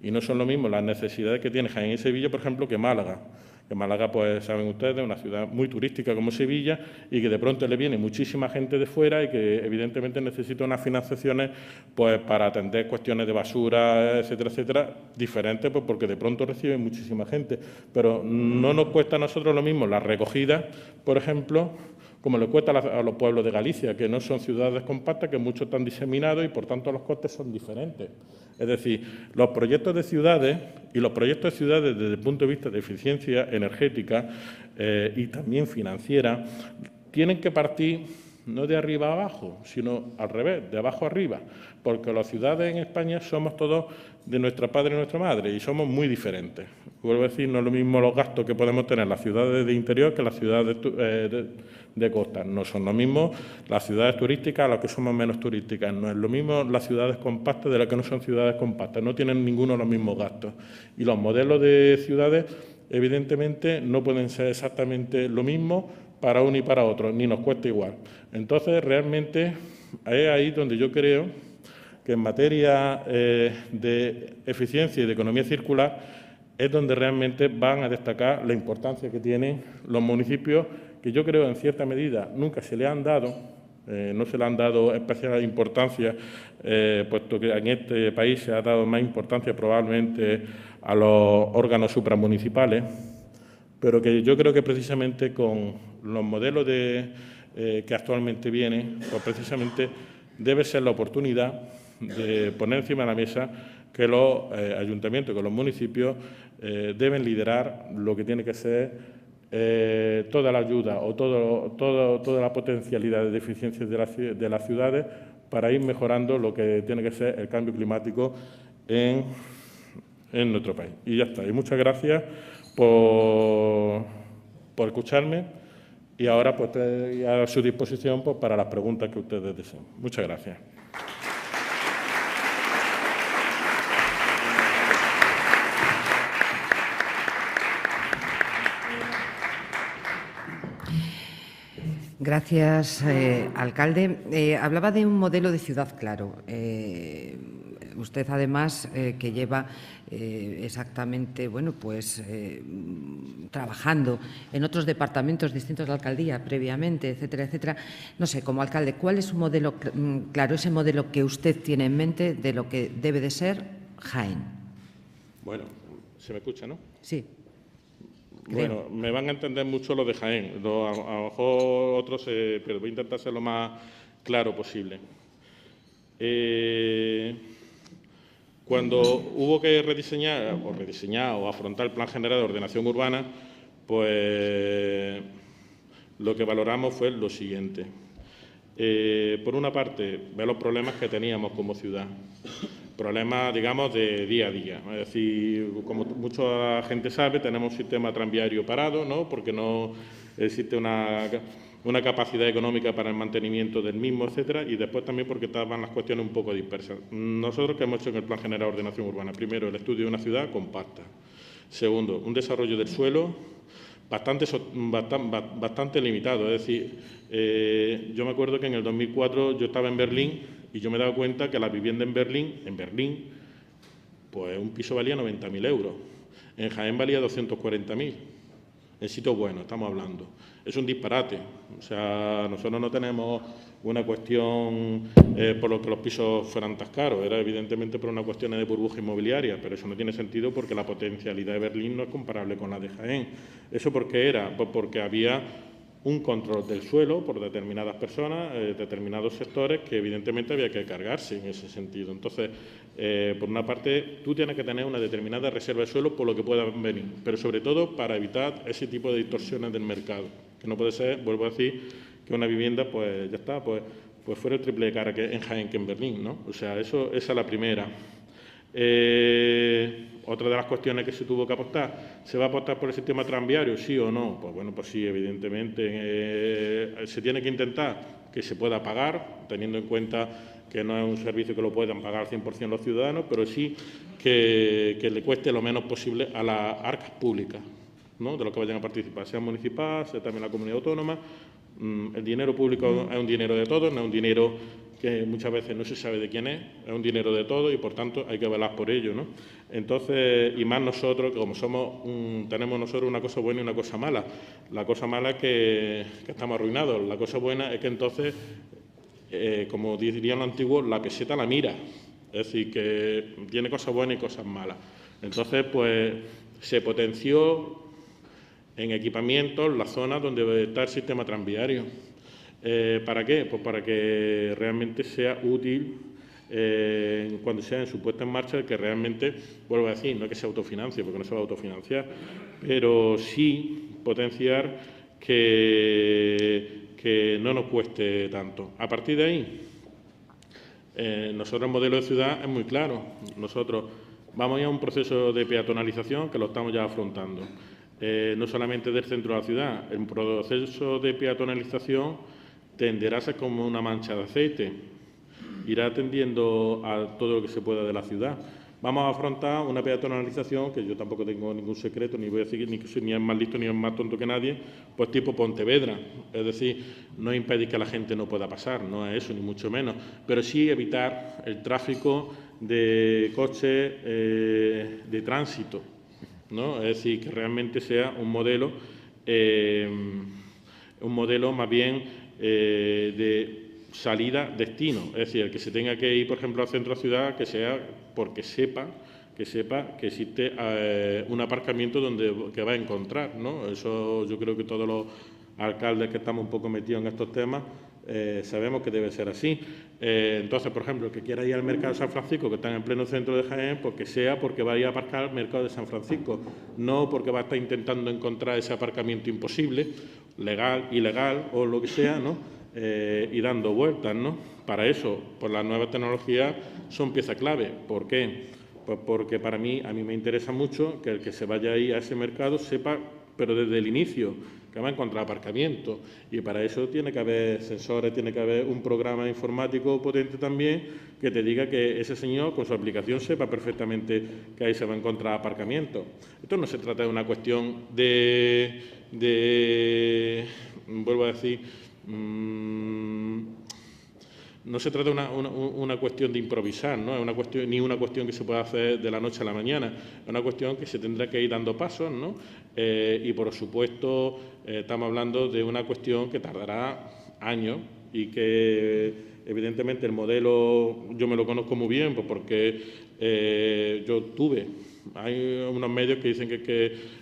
Y no son lo mismo las necesidades que tiene Jaén y Sevilla, por ejemplo, que Málaga. Que Málaga, pues saben ustedes, es una ciudad muy turística como Sevilla y que de pronto le viene muchísima gente de fuera y que evidentemente necesita unas financiaciones pues para atender cuestiones de basura, etcétera, etcétera, diferentes, pues porque de pronto reciben muchísima gente. Pero no nos cuesta a nosotros lo mismo la recogida, por ejemplo, como le cuesta a los pueblos de Galicia, que no son ciudades compactas, que muchos están diseminados y por tanto los costes son diferentes. Es decir, los proyectos de ciudades y los proyectos de ciudades desde el punto de vista de eficiencia energética y también financiera tienen que partir no de arriba a abajo, sino al revés, de abajo a arriba, porque las ciudades en España somos todos de nuestra padre y nuestra madre y somos muy diferentes. Vuelvo a decir, no es lo mismo los gastos que podemos tener las ciudades de interior que las ciudades de costa. No son lo mismo las ciudades turísticas a las que somos menos turísticas. No es lo mismo las ciudades compactas de las que no son ciudades compactas. No tienen ninguno los mismos gastos. Y los modelos de ciudades, evidentemente, no pueden ser exactamente lo mismo para uno y para otro, ni nos cuesta igual. Entonces, realmente, es ahí donde yo creo que en materia de eficiencia y de economía circular es donde realmente van a destacar la importancia que tienen los municipios, que yo creo en cierta medida nunca se le han dado, no se le han dado especial importancia, puesto que en este país se ha dado más importancia probablemente a los órganos supramunicipales, pero que yo creo que precisamente con los modelos que actualmente vienen, pues precisamente debe ser la oportunidad de poner encima de la mesa que los ayuntamientos, que los municipios deben liderar lo que tiene que ser toda la ayuda o toda la potencialidad de eficiencia de las ciudades para ir mejorando lo que tiene que ser el cambio climático en nuestro país. Y ya está. Y muchas gracias por escucharme y ahora pues estoy a su disposición pues, para las preguntas que ustedes deseen. Muchas gracias. Gracias, alcalde. Hablaba de un modelo de ciudad claro. Usted, además, que lleva exactamente, bueno, pues trabajando en otros departamentos distintos de la alcaldía previamente, etcétera, etcétera. No sé, como alcalde, ¿cuál es un modelo claro, ese modelo que usted tiene en mente de lo que debe de ser Jaén? Bueno, se me escucha, ¿no? Sí. Bueno, me van a entender mucho lo de Jaén. A lo mejor otros, pero voy a intentar ser lo más claro posible. Cuando hubo que rediseñar o afrontar el Plan General de Ordenación Urbana, pues lo que valoramos fue lo siguiente. Por una parte, ver los problemas que teníamos como ciudad. Problemas, digamos, de día a día. Es decir, como mucha gente sabe, tenemos un sistema tranviario parado, ¿no? Porque no existe una capacidad económica para el mantenimiento del mismo, etcétera, y después también porque estaban las cuestiones un poco dispersas. Nosotros, ¿qué hemos hecho en el Plan General de Ordenación Urbana? Primero, el estudio de una ciudad compacta. Segundo, un desarrollo del suelo bastante limitado. Es decir, yo me acuerdo que en el 2004 yo estaba en Berlín y yo me he dado cuenta que la vivienda en Berlín, pues un piso valía 90.000 euros. En Jaén valía 240.000. En sitios buenos, estamos hablando. Es un disparate. O sea, nosotros no tenemos una cuestión por lo que los pisos fueran tan caros. Era evidentemente por una cuestión de burbuja inmobiliaria, pero eso no tiene sentido porque la potencialidad de Berlín no es comparable con la de Jaén. ¿Eso por qué era? Pues porque había un control del suelo por determinadas personas, determinados sectores, que evidentemente había que cargarse en ese sentido. Entonces, por una parte, tú tienes que tener una determinada reserva de suelo por lo que pueda venir, pero sobre todo para evitar ese tipo de distorsiones del mercado. Que no puede ser, vuelvo a decir, que una vivienda, pues ya está, pues fuera el triple de cara que en Jaén que en Berlín, ¿no? O sea, esa es la primera. Otra de las cuestiones que se tuvo que apostar, ¿se va a apostar por el sistema tranviario, sí o no? Pues bueno, pues sí, evidentemente. Se tiene que intentar que se pueda pagar, teniendo en cuenta que no es un servicio que lo puedan pagar al 100% los ciudadanos, pero sí que le cueste lo menos posible a las arcas públicas, ¿no? De los que vayan a participar, sea municipal, sea también la comunidad autónoma. El dinero público es un dinero de todos, no es un dinero que muchas veces no se sabe de quién es un dinero de todos y, por tanto, hay que velar por ello, ¿no? Entonces, y más nosotros, que como tenemos nosotros una cosa buena y una cosa mala. La cosa mala es que estamos arruinados. La cosa buena es que entonces, como dirían los antiguos, la peseta la mira. Es decir, que tiene cosas buenas y cosas malas. Entonces, pues, se potenció en equipamientos las zonas donde está el sistema tranviario. ¿Para qué? Pues para que realmente sea útil cuando sea en su puesta en marcha, que realmente, vuelvo a decir, no es que se autofinancie, porque no se va a autofinanciar, pero sí potenciar que no nos cueste tanto. A partir de ahí, nosotros el modelo de ciudad es muy claro. Nosotros vamos a ir a un proceso de peatonalización que lo estamos ya afrontando. No solamente del centro de la ciudad, el proceso de peatonalización tenderá a ser como una mancha de aceite, irá atendiendo a todo lo que se pueda de la ciudad. Vamos a afrontar una peatonalización, que yo tampoco tengo ningún secreto, ni voy a decir ni que soy ni es más listo ni es más tonto que nadie, pues tipo Pontevedra. Es decir, no impedir que la gente no pueda pasar, no es eso, ni mucho menos, pero sí evitar el tráfico de coches de tránsito, ¿no? Es decir, que realmente sea un modelo más bien de salida-destino. Es decir, el que se tenga que ir, por ejemplo, al centro de la ciudad, que sea porque sepa que existe un aparcamiento que va a encontrar, ¿no? Eso yo creo que todos los alcaldes que estamos un poco metidos en estos temas sabemos que debe ser así. Entonces, por ejemplo, el que quiera ir al mercado de San Francisco, que está en pleno centro de Jaén, pues que sea porque va a ir a aparcar al mercado de San Francisco, no porque va a estar intentando encontrar ese aparcamiento imposible, legal, ilegal o lo que sea, ¿no? Y dando vueltas, ¿no? Para eso, pues las nuevas tecnologías son pieza clave. ¿Por qué? Pues porque a mí me interesa mucho que el que se vaya ahí a ese mercado sepa, pero desde el inicio, que va a encontrar aparcamiento. Y para eso tiene que haber sensores, tiene que haber un programa informático potente también que te diga que ese señor con su aplicación sepa perfectamente que ahí se va a encontrar aparcamiento. Esto no se trata de una cuestión vuelvo a decir, no se trata de una cuestión de improvisar, ¿no? Es ni una cuestión que se pueda hacer de la noche a la mañana, es una cuestión que se tendrá que ir dando pasos, ¿no? Y, por supuesto, estamos hablando de una cuestión que tardará años y que, evidentemente, el modelo yo me lo conozco muy bien, pues porque yo hay unos medios que dicen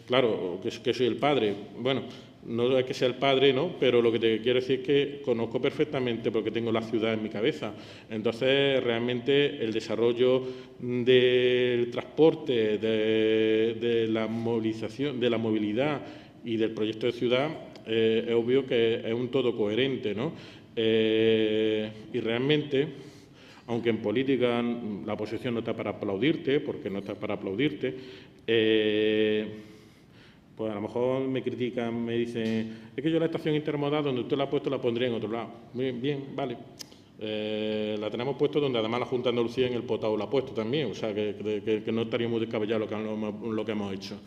claro, que soy el padre. Bueno, no es que sea el padre, ¿no? Pero lo que te quiero decir es que conozco perfectamente porque tengo la ciudad en mi cabeza. Entonces, realmente, el desarrollo del transporte, de la movilización, de la movilidad y del proyecto de ciudad, es obvio que es un todo coherente, ¿no? Y realmente, aunque en política la oposición no está para aplaudirte, porque no está para aplaudirte, pues a lo mejor me critican, me dicen, es que yo la estación intermodal donde usted la ha puesto la pondría en otro lado. Bien, vale. La tenemos puesto donde además la Junta de Andalucía en el Potao la ha puesto también, o sea que no estaríamos descabellados lo que hemos hecho.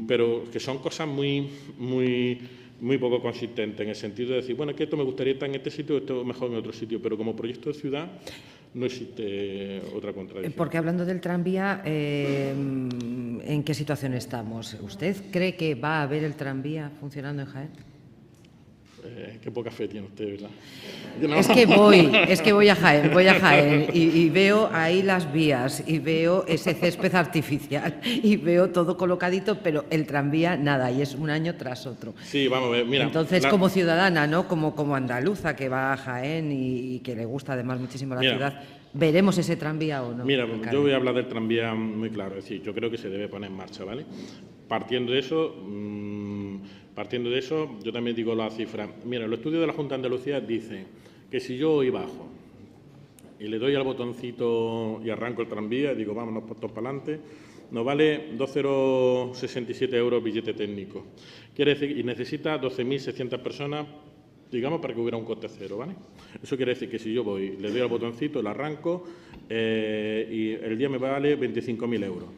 Pero que son cosas muy poco consistentes, en el sentido de decir, bueno, es que esto me gustaría estar en este sitio, esto mejor en otro sitio, pero como proyecto de ciudad no existe otra contradicción. Porque hablando del tranvía, ¿en qué situación estamos? ¿Usted cree que va a haber el tranvía funcionando en Jaén? Qué poca fe tiene usted, ¿verdad? No. Es que voy a Jaén y veo ahí las vías y veo ese césped artificial y veo todo colocadito, pero el tranvía nada, y es un año tras otro. Sí, vamos a ver, mira. Entonces, como ciudadana, ¿no? Como andaluza que va a Jaén y que le gusta además muchísimo la ciudad, ¿veremos ese tranvía o no? Mira, yo voy a hablar del tranvía muy claro, es decir, yo creo que se debe poner en marcha, ¿vale? Partiendo de eso, yo también digo la cifra. Mira, los estudios de la Junta de Andalucía dicen que si yo hoy bajo y le doy al botoncito y arranco el tranvía, digo, vámonos todos para adelante, nos vale 2,067 euros billete técnico. Quiere decir, y necesita 12.600 personas, digamos, para que hubiera un coste cero, ¿vale? Eso quiere decir que si yo voy, le doy al botoncito, lo arranco, y el día me vale 25.000 euros,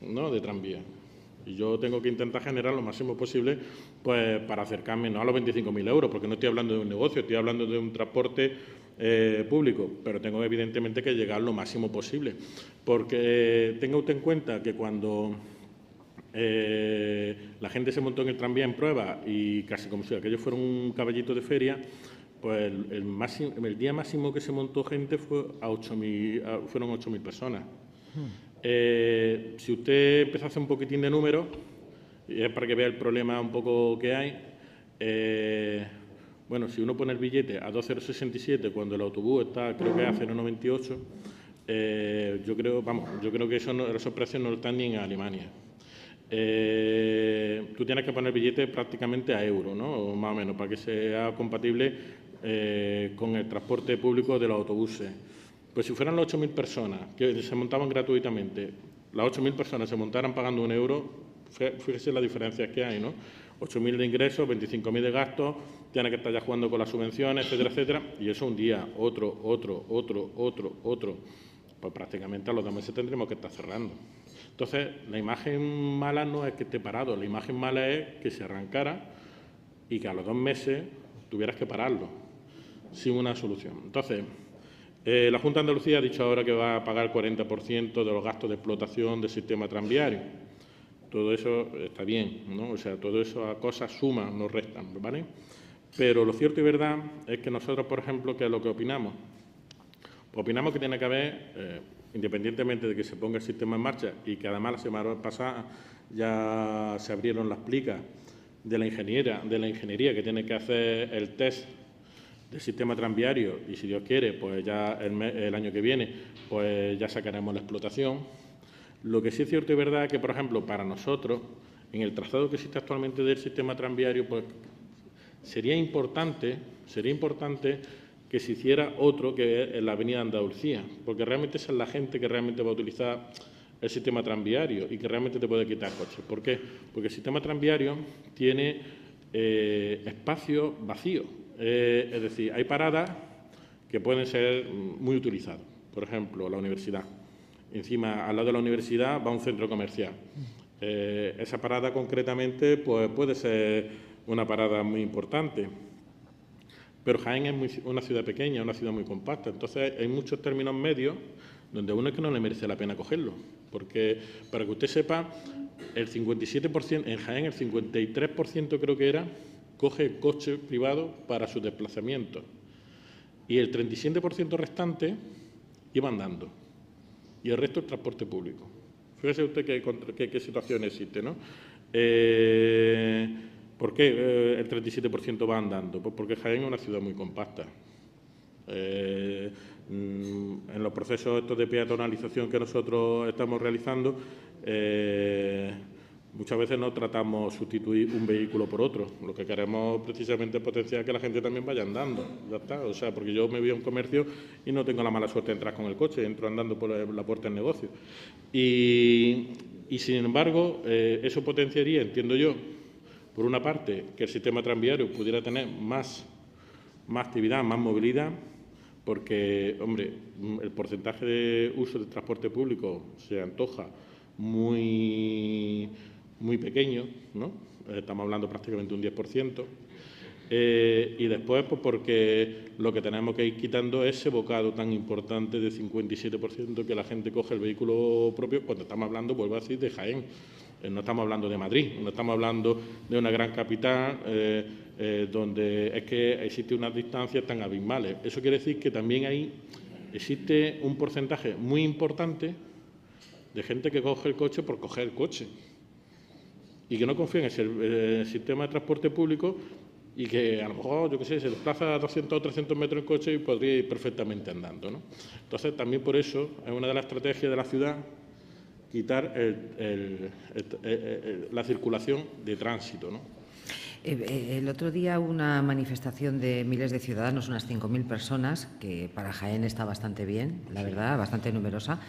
¿no?, de tranvía. Y yo tengo que intentar generar lo máximo posible, pues, para acercarme no a los 25.000 euros, porque no estoy hablando de un negocio, estoy hablando de un transporte público, pero tengo evidentemente que llegar lo máximo posible, porque tenga usted en cuenta que cuando la gente se montó en el tranvía en prueba y casi como si aquello fuera un caballito de feria, pues el día máximo que se montó gente fueron 8.000 personas. Si usted empieza a hacer un poquitín de números, y es para que vea el problema un poco que hay, bueno, si uno pone el billete a 2,067 cuando el autobús está, creo que a 0,98, yo creo que esos precios no están ni en Alemania. Tú tienes que poner el billete prácticamente a euro, ¿no? O más o menos, para que sea compatible con el transporte público de los autobuses. Pues si fueran las 8.000 personas que se montaban gratuitamente, las 8.000 personas se montaran pagando 1 euro, fíjese las diferencias que hay, ¿no? 8.000 de ingresos, 25.000 de gastos, tiene que estar ya jugando con las subvenciones, etcétera, etcétera, y eso un día, otro. Pues prácticamente a los 2 meses tendremos que estar cerrando. Entonces, la imagen mala no es que esté parado, la imagen mala es que se arrancara y que a los 2 meses tuvieras que pararlo, sin una solución. Entonces, la Junta de Andalucía ha dicho ahora que va a pagar el 40% de los gastos de explotación del sistema tranviario. Todo eso está bien, ¿no? O sea, todo eso a cosas suman, no restan, ¿vale? Pero lo cierto y verdad es que nosotros, por ejemplo, ¿qué es lo que opinamos? Pues opinamos que tiene que haber, independientemente de que se ponga el sistema en marcha y que además la semana pasada ya se abrieron las plicas de la ingeniería que tiene que hacer el test del sistema tranviario y, si Dios quiere, pues ya el año que viene, pues ya sacaremos la explotación. Lo que sí es cierto y verdad es que, por ejemplo, para nosotros, en el trazado que existe actualmente del sistema tranviario, pues sería importante que se hiciera otro que es en la avenida Andalucía, porque realmente esa es la gente que realmente va a utilizar el sistema tranviario y que realmente te puede quitar coches. ¿Por qué? Porque el sistema tranviario tiene espacios vacíos. Es decir, hay paradas que pueden ser muy utilizadas. Por ejemplo, la universidad. Encima, al lado de la universidad va un centro comercial. Esa parada concretamente pues puede ser una parada muy importante. Pero Jaén es una ciudad pequeña, una ciudad muy compacta, entonces hay muchos términos medios donde a uno es que no le merece la pena cogerlo. Porque, para que usted sepa, el 57%, en Jaén el 53% creo que era, coge el coche privado para sus desplazamientos. Y el 37% restante iba andando. Y el resto el transporte público. Fíjese usted qué situación existe, ¿no? ¿Por qué el 37% va andando? Pues porque Jaén es una ciudad muy compacta. En los procesos estos de peatonalización que nosotros estamos realizando, muchas veces no tratamos sustituir un vehículo por otro. Lo que queremos precisamente es potenciar que la gente también vaya andando. Ya está. O sea, porque yo me voy a un comercio y no tengo la mala suerte de entrar con el coche, entro andando por la puerta del negocio. Y sin embargo, eso potenciaría, entiendo yo, por una parte, que el sistema tranviario pudiera tener más actividad, más movilidad, porque, hombre, el porcentaje de uso del transporte público se antoja muy pequeño, ¿no? Estamos hablando prácticamente un 10%. Y después, pues porque lo que tenemos que ir quitando es ese bocado tan importante de 57% que la gente coge el vehículo propio, cuando estamos hablando, vuelvo a decir, de Jaén. No estamos hablando de Madrid, no estamos hablando de una gran capital donde es que existe unas distancias tan abismales. Eso quiere decir que también ahí existe un porcentaje muy importante de gente que coge el coche por coger el coche y que no confía en el sistema de transporte público y que a lo mejor, yo qué sé, se desplaza a 200 o 300 metros en coche y podría ir perfectamente andando, ¿no? Entonces, también por eso es una de las estrategias de la ciudad quitar la circulación de tránsito, ¿no? El otro día hubo una manifestación de miles de ciudadanos, unas 5.000 personas, que para Jaén está bastante bien, la verdad, bastante numerosa,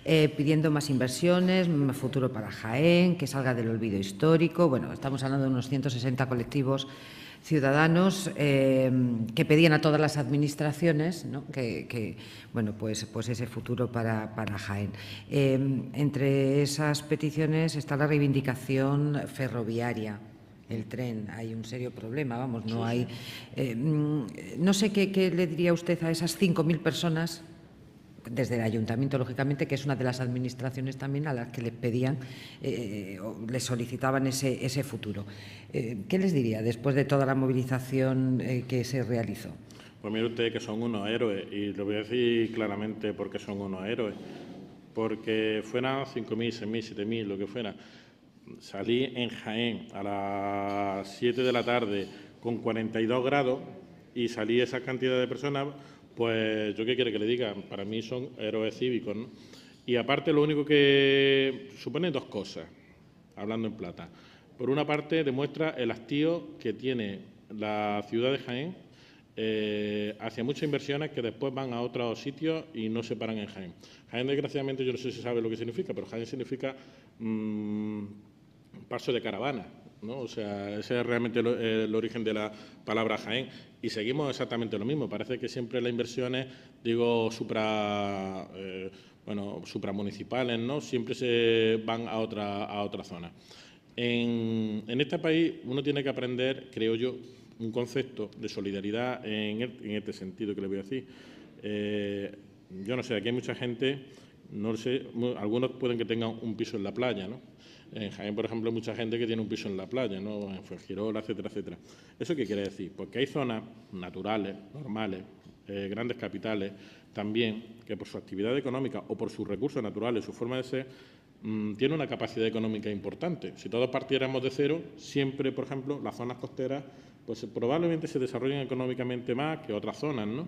pidiendo más inversiones, más futuro para Jaén, que salga del olvido histórico. Bueno, estamos hablando de unos 160 colectivos ciudadanos que pedían a todas las administraciones, ¿no? Bueno, pues ese futuro para Jaén. Entre esas peticiones está la reivindicación ferroviaria. El tren, hay un serio problema, vamos, no hay... no sé qué le diría usted a esas 5.000 personas, desde el Ayuntamiento, lógicamente, que es una de las administraciones también a las que le pedían o le solicitaban ese futuro. ¿Qué les diría después de toda la movilización que se realizó? Pues mire usted que son unos héroes, y lo voy a decir claramente porque son unos héroes, porque fueran 5.000, 6.000, 7.000, lo que fuera. Salí en Jaén a las 7 de la tarde con 42 grados y salí esa cantidad de personas, pues yo qué quiere que le diga, para mí son héroes cívicos, ¿no? Y aparte lo único que supone dos cosas, hablando en plata. Por una parte demuestra el hastío que tiene la ciudad de Jaén hacia muchas inversiones que después van a otros sitios y no se paran en Jaén. Jaén, desgraciadamente, yo no sé si sabe lo que significa, pero Jaén significa paso de caravana, ¿no? O sea, ese es realmente el origen de la palabra Jaén. Y seguimos exactamente lo mismo. Parece que siempre las inversiones, digo, supramunicipales, ¿no? Siempre se van a otra zona. En este país uno tiene que aprender, creo yo, un concepto de solidaridad en este sentido que le voy a decir. Yo no sé, aquí hay mucha gente, no lo sé, algunos pueden que tengan un piso en la playa, ¿no? En Jaén, por ejemplo, hay mucha gente que tiene un piso en la playa, ¿no? En Fuengirola, etcétera, etcétera. ¿Eso qué quiere decir? Pues que hay zonas naturales, normales, grandes capitales, también, que por su actividad económica o por sus recursos naturales, su forma de ser, tiene una capacidad económica importante. Si todos partiéramos de cero, siempre, por ejemplo, las zonas costeras, pues probablemente se desarrollen económicamente más que otras zonas, ¿no?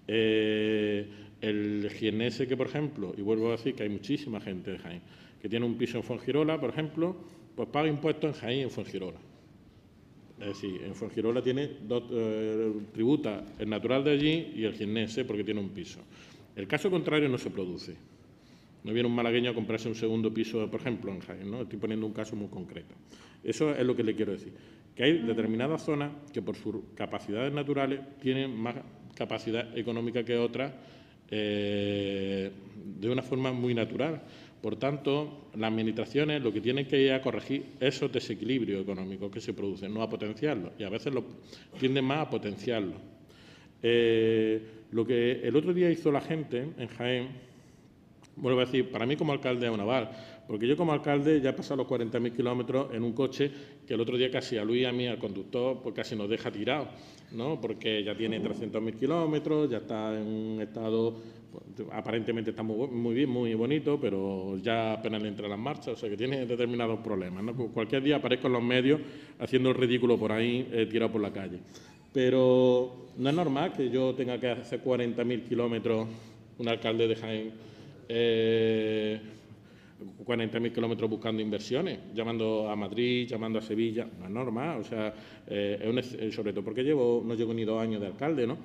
El jiennense que, por ejemplo, y vuelvo a decir que hay muchísima gente de Jaén, que tiene un piso en Fuengirola, por ejemplo, pues paga impuestos en Jaén y en Fuengirola. Es decir, en Fuengirola tiene tributa el natural de allí y el jiennense porque tiene un piso. El caso contrario no se produce. No viene un malagueño a comprarse un segundo piso, por ejemplo, en Jaén, ¿no? Estoy poniendo un caso muy concreto. Eso es lo que le quiero decir. Que hay determinadas zonas que por sus capacidades naturales tienen más capacidad económica que otras de una forma muy natural. Por tanto, las administraciones lo que tienen que ir a corregir esos desequilibrios económicos que se producen, no a potenciarlos, y a veces tienden más a potenciarlos. Lo que el otro día hizo la gente en Jaén, vuelvo a decir, para mí como alcalde es un aval, porque yo como alcalde ya he pasado los 40.000 kilómetros en un coche que el otro día casi a Luis y a mí, al conductor, pues casi nos deja tirados, ¿no? Porque ya tiene 300.000 kilómetros, ya está en un estado, pues, aparentemente está muy bien, muy bonito, pero ya apenas le entra las marchas, o sea que tiene determinados problemas, ¿no? Cualquier día aparezco en los medios haciendo el ridículo por ahí, tirado por la calle. Pero no es normal que yo tenga que hacer 40.000 kilómetros, un alcalde de Jaén, 40.000 kilómetros buscando inversiones, llamando a Madrid, llamando a Sevilla. No es normal, o sea, sobre todo porque no llevo ni 2 años de alcalde, ¿no?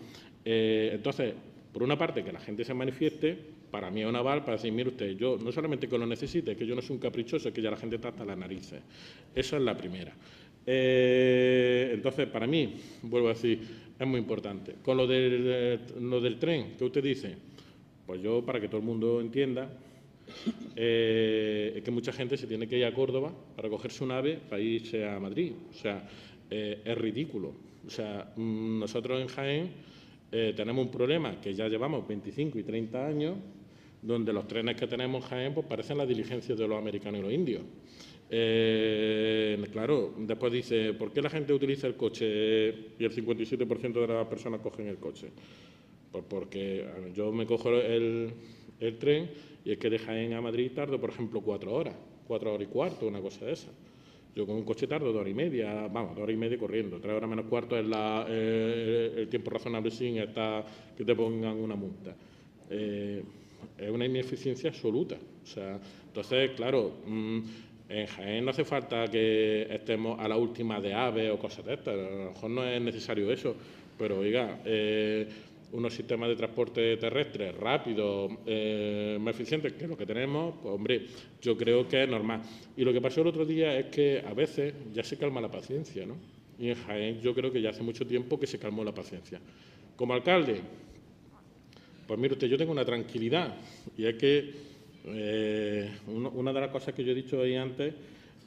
Entonces, por una parte, que la gente se manifieste, para mí es un aval para decir, mire usted, yo no solamente que lo necesite, es que yo no soy un caprichoso, es que ya la gente está hasta las narices. Esa es la primera. Entonces, para mí, vuelvo a decir, es muy importante. Con lo del tren que usted dice, pues yo, para que todo el mundo entienda, es que mucha gente se tiene que ir a Córdoba para cogerse un AVE para irse a Madrid. O sea, es ridículo. O sea, nosotros en Jaén tenemos un problema que ya llevamos 25 y 30 años, donde los trenes que tenemos en Jaén pues, parecen las diligencias de los americanos y los indios. Claro, después dice, ¿por qué la gente utiliza el coche y el 57% de las personas cogen el coche? Pues porque yo me cojo el tren y es que de Jaén a Madrid tardo, por ejemplo, 4 horas y cuarto, una cosa de esa. Yo con un coche tardo 2 horas y media, vamos, 2 horas y media corriendo, 3 horas menos cuarto es el tiempo razonable sin estar que te pongan una multa. Es una ineficiencia absoluta. O sea, entonces, claro, en Jaén no hace falta que estemos a la última de AVE o cosas de estas, a lo mejor no es necesario eso, pero oiga, unos sistemas de transporte terrestre rápidos, más eficientes que lo que tenemos, pues hombre, yo creo que es normal. Y lo que pasó el otro día es que a veces ya se calma la paciencia, ¿no? Y en Jaén yo creo que ya hace mucho tiempo que se calmó la paciencia. Como alcalde, pues mire usted, yo tengo una tranquilidad y es que una de las cosas que yo he dicho ahí antes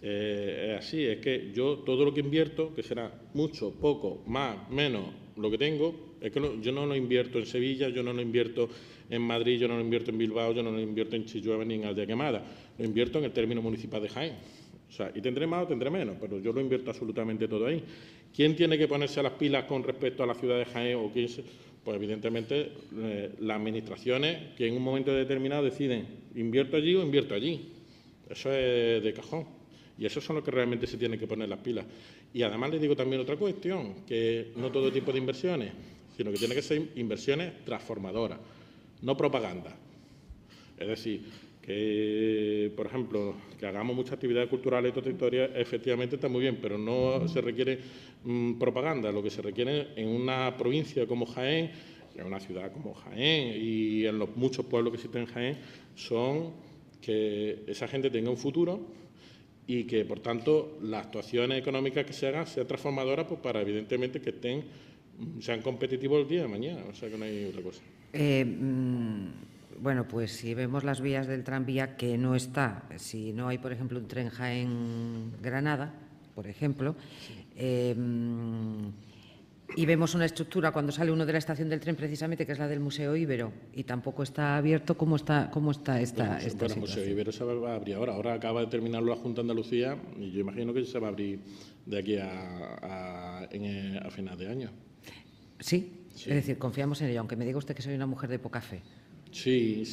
es así, es que yo todo lo que invierto, que será mucho, poco, más, menos, lo que tengo, es que yo no lo invierto en Sevilla, yo no lo invierto en Madrid, yo no lo invierto en Bilbao, yo no lo invierto en Chillueva ni en Aldea Quemada, lo invierto en el término municipal de Jaén. O sea, y tendré más o tendré menos, pero yo lo invierto absolutamente todo ahí. ¿Quién tiene que ponerse a las pilas con respecto a la ciudad de Jaén o quién Pues evidentemente las administraciones que en un momento determinado deciden invierto allí o invierto allí. Eso es de cajón. Y esos son los que realmente se tienen que poner las pilas. Y además les digo también otra cuestión, que no todo tipo de inversiones, sino que tiene que ser inversiones transformadoras, no propaganda. Es decir, que, por ejemplo, que hagamos muchas actividades culturales y toda esta historia, efectivamente está muy bien, pero no se requiere propaganda. Lo que se requiere en una provincia como Jaén, en una ciudad como Jaén y en los muchos pueblos que existen en Jaén, son que esa gente tenga un futuro y que, por tanto, las actuaciones económicas que se hagan sean transformadoras pues, para, evidentemente, que sean competitivos el día de mañana. O sea, que no hay otra cosa. Bueno, pues si vemos las vías del tranvía que no está, si no hay, por ejemplo, un tren Jaén-Granada, por ejemplo, y vemos una estructura cuando sale uno de la estación del tren precisamente, que es la del Museo Ibero, y tampoco está abierto, ¿cómo está esta situación? El Museo Ibero se va a abrir ahora. Ahora acaba de terminarlo la Junta de Andalucía y yo imagino que se va a abrir de aquí a final de año. ¿Sí? Es decir, confiamos en ello, aunque me diga usted que soy una mujer de poca fe. Sí,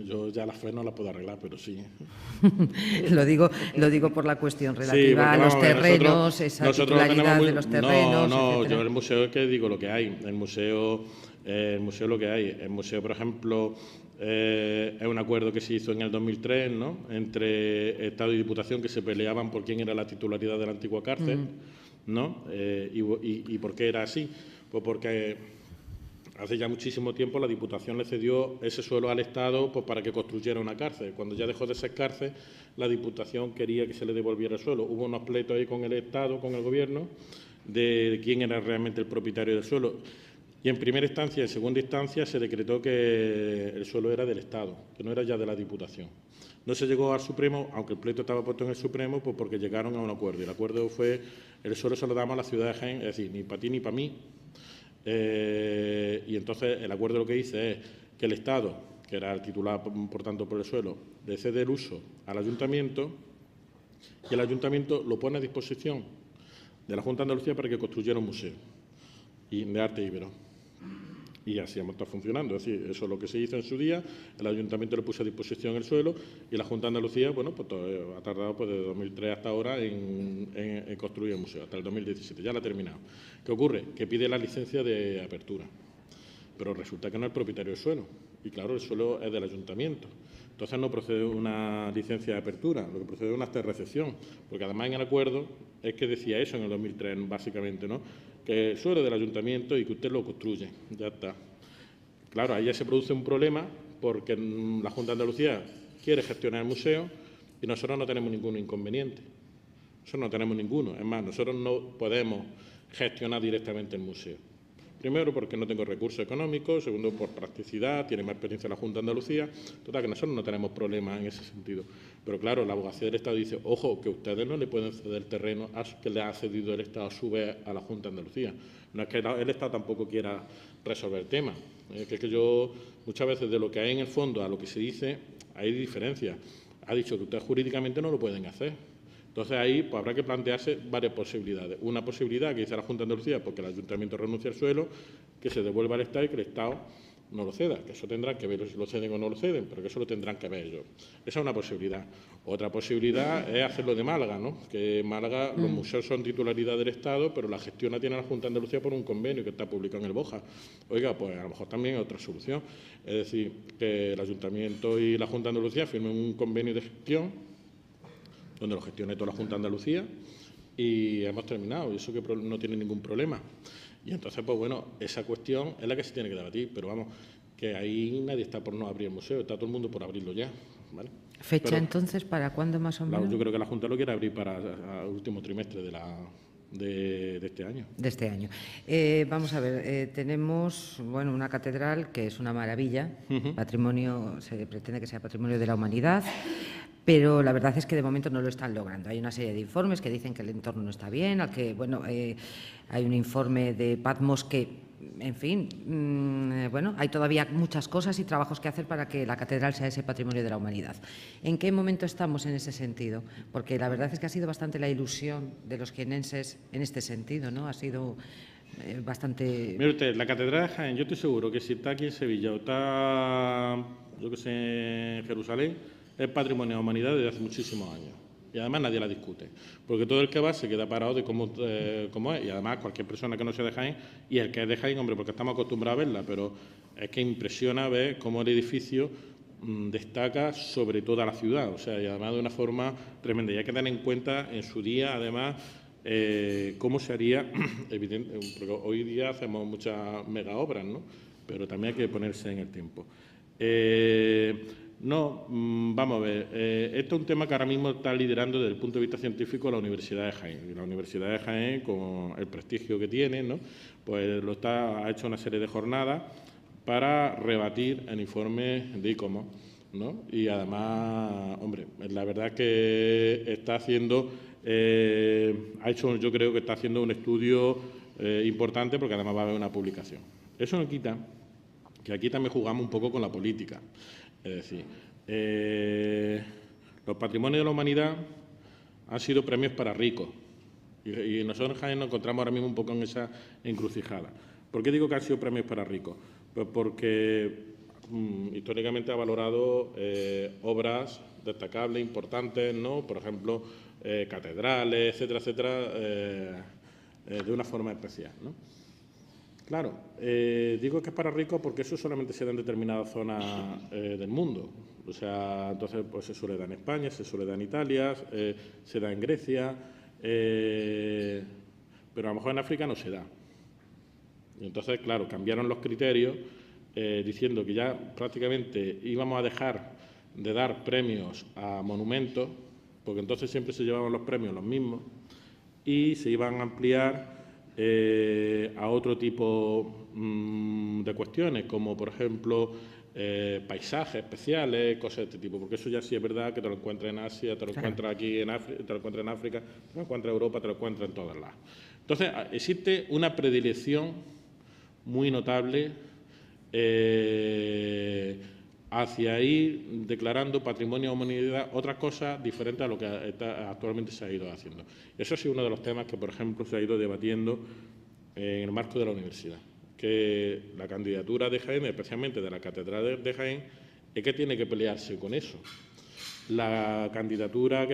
yo ya la fe no la puedo arreglar, pero sí. lo digo por la cuestión relativa a los terrenos, esa titularidad de los terrenos. No, yo el museo es que digo lo que hay. El museo lo que hay. El museo, por ejemplo, es un acuerdo que se hizo en el 2003, ¿no? Entre Estado y Diputación, que se peleaban por quién era la titularidad de la antigua cárcel, ¿no? ¿Y por qué era así? Pues porque hace ya muchísimo tiempo la Diputación le cedió ese suelo al Estado pues, para que construyera una cárcel. Cuando ya dejó de ser cárcel, la Diputación quería que se le devolviera el suelo. Hubo unos pleitos ahí con el Estado, con el Gobierno, de quién era realmente el propietario del suelo. Y en primera instancia y en segunda instancia se decretó que el suelo era del Estado, que no era ya de la Diputación. No se llegó al Supremo, aunque el pleito estaba puesto en el Supremo, pues porque llegaron a un acuerdo. Y el acuerdo fue, el suelo se lo damos a la ciudad de Jaén, es decir, ni para ti ni para mí. Y entonces el acuerdo lo que dice es que el Estado, que era el titular, por tanto, por el suelo, le cede el uso al Ayuntamiento y el Ayuntamiento lo pone a disposición de la Junta de Andalucía para que construyera un museo de arte íbero. Y así hemos estado funcionando. Es decir, eso es lo que se hizo en su día, el Ayuntamiento le puso a disposición el suelo y la Junta de Andalucía, bueno, pues ha tardado pues, desde 2003 hasta ahora en construir el museo, hasta el 2017, ya lo ha terminado. ¿Qué ocurre? Que pide la licencia de apertura, pero resulta que no es el propietario del suelo, y claro, el suelo es del Ayuntamiento. Entonces no procede una licencia de apertura, lo que procede es una acta de recepción, porque además en el acuerdo es que decía eso en el 2003, básicamente, ¿no? Que el suelo es del Ayuntamiento y que usted lo construye, ya está. Claro, ahí ya se produce un problema porque la Junta de Andalucía quiere gestionar el museo y nosotros no tenemos ningún inconveniente. Nosotros no tenemos ninguno. Es más, nosotros no podemos gestionar directamente el museo. Primero, porque no tengo recursos económicos. Segundo, por practicidad. Tiene más experiencia la Junta de Andalucía. Total, que nosotros no tenemos problemas en ese sentido. Pero claro, la abogacía del Estado dice, ojo, que ustedes no le pueden ceder terreno que le ha cedido el Estado a su vez a la Junta de Andalucía. No es que el Estado tampoco quiera resolver el tema. Que es que yo, muchas veces, de lo que hay en el fondo a lo que se dice, hay diferencias. Ha dicho que ustedes jurídicamente no lo pueden hacer. Entonces, ahí pues, habrá que plantearse varias posibilidades. Una posibilidad que dice la Junta de Andalucía, porque el Ayuntamiento renuncia al suelo, que se devuelva al Estado y que el Estado no lo ceda, que eso tendrán que ver si lo ceden o no lo ceden, pero que eso lo tendrán que ver ellos. Esa es una posibilidad. Otra posibilidad es hacerlo de Málaga, ¿no? Que en Málaga los museos son titularidad del Estado, pero la gestión la tiene la Junta de Andalucía por un convenio que está publicado en el BOJA. Oiga, pues a lo mejor también hay otra solución. Es decir, que el Ayuntamiento y la Junta de Andalucía firmen un convenio de gestión donde lo gestione toda la Junta de Andalucía y hemos terminado, y eso que no tiene ningún problema. Y entonces, pues bueno, esa cuestión es la que se tiene que debatir, pero vamos, que ahí nadie está por no abrir el museo, está todo el mundo por abrirlo ya, ¿vale? ¿Fecha pero, entonces para cuándo más o menos? Yo creo que la Junta lo quiere abrir para el último trimestre de este año. De este año. Vamos a ver, tenemos bueno, una catedral que es una maravilla, patrimonio, se pretende que sea patrimonio de la humanidad, pero la verdad es que de momento no lo están logrando. Hay una serie de informes que dicen que el entorno no está bien, bueno, hay un informe de Patmos que, en fin, bueno, hay todavía muchas cosas y trabajos que hacer para que la catedral sea ese patrimonio de la humanidad. ¿En qué momento estamos en ese sentido? Porque la verdad es que ha sido bastante la ilusión de los jienenses en este sentido, ¿no? Ha sido bastante... Mire usted, la catedral de Jaén, yo estoy seguro que si está aquí en Sevilla o está, yo que sé, en Jerusalén, es patrimonio de la humanidad desde hace muchísimos años. Y además nadie la discute. Porque todo el que va se queda parado de cómo es. Y además cualquier persona que no sea de Jaén, y el que es de Jaén, hombre, porque estamos acostumbrados a verla, pero es que impresiona ver cómo el edificio destaca sobre toda la ciudad. O sea, y además de una forma tremenda. Y hay que tener en cuenta en su día, además, cómo se haría, evidente, porque hoy día hacemos muchas mega obras, ¿no? Pero también hay que ponerse en el tiempo. No, vamos a ver, esto es un tema que ahora mismo está liderando desde el punto de vista científico la Universidad de Jaén. Y la Universidad de Jaén, con el prestigio que tiene, ¿no? Pues ha hecho una serie de jornadas para rebatir el informe de ICOMOS, ¿no? Y además, hombre, la verdad es que está haciendo, yo creo que está haciendo un estudio importante porque además va a haber una publicación. Eso no quita que aquí también jugamos un poco con la política. Es decir, los patrimonios de la humanidad han sido premios para ricos y nosotros en Jaén nos encontramos ahora mismo un poco en esa encrucijada. ¿Por qué digo que han sido premios para ricos? Pues porque históricamente ha valorado obras destacables, importantes, ¿no? Por ejemplo, catedrales, etcétera, etcétera, de una forma especial, ¿no? Claro, digo que es para ricos porque eso solamente se da en determinadas zonas del mundo. O sea, entonces pues se suele dar en España, se suele dar en Italia, se da en Grecia, pero a lo mejor en África no se da. Y entonces, claro, cambiaron los criterios diciendo que ya prácticamente íbamos a dejar de dar premios a monumentos, porque entonces siempre se llevaban los premios los mismos, y se iban a ampliar a otro tipo de cuestiones, como por ejemplo paisajes especiales, cosas de este tipo, porque eso ya sí es verdad que te lo encuentras en Asia, te lo encuentras aquí en África, te lo encuentras en África, te lo encuentras en Europa, te lo encuentras en todos lados. Entonces, existe una predilección muy notable hacia ir declarando patrimonio de la humanidad otras cosas diferentes a lo que actualmente se ha ido haciendo. Eso ha sido uno de los temas que, por ejemplo, se ha ido debatiendo en el marco de la universidad, que la candidatura de Jaén, especialmente de la Catedral de Jaén, es que tiene que pelearse con eso. La candidatura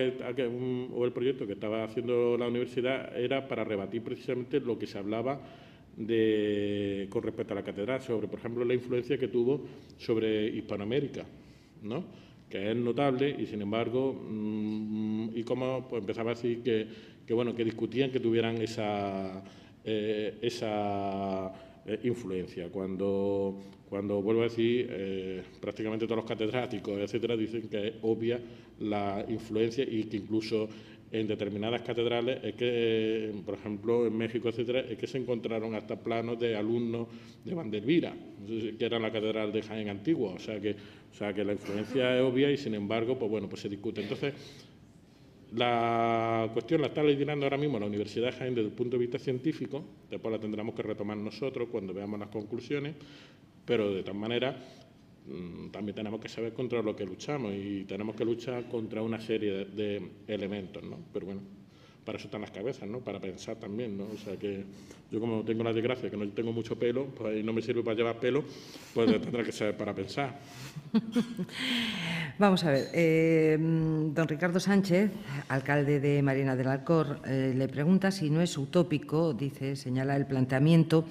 o el proyecto que estaba haciendo la universidad era para rebatir precisamente lo que se hablaba con respecto a la catedral, sobre, por ejemplo, la influencia que tuvo sobre Hispanoamérica, ¿no? Que es notable y, sin embargo, y cómo pues, empezaba a decir que discutían que tuvieran esa influencia. Cuando vuelvo a decir, prácticamente todos los catedráticos, etcétera, dicen que es obvia la influencia y que incluso en determinadas catedrales, es que, por ejemplo, en México, etcétera, es que se encontraron hasta planos de alumnos de Vandervira, que era la catedral de Jaén antigua, o sea que la influencia es obvia y, sin embargo, pues se discute. Entonces, la cuestión la está liderando ahora mismo la Universidad de Jaén desde el punto de vista científico, después la tendremos que retomar nosotros cuando veamos las conclusiones, pero de tal manera también tenemos que saber contra lo que luchamos y tenemos que luchar contra una serie de elementos, ¿no? Pero bueno, para eso están las cabezas, ¿no? Para pensar también, ¿no? O sea que yo, como tengo la desgracia que no tengo mucho pelo, pues no me sirve para llevar pelo, pues tendré que saber para pensar. Vamos a ver, don Ricardo Sánchez, alcalde de Mariana del Alcor, le pregunta si no es utópico, señala el planteamiento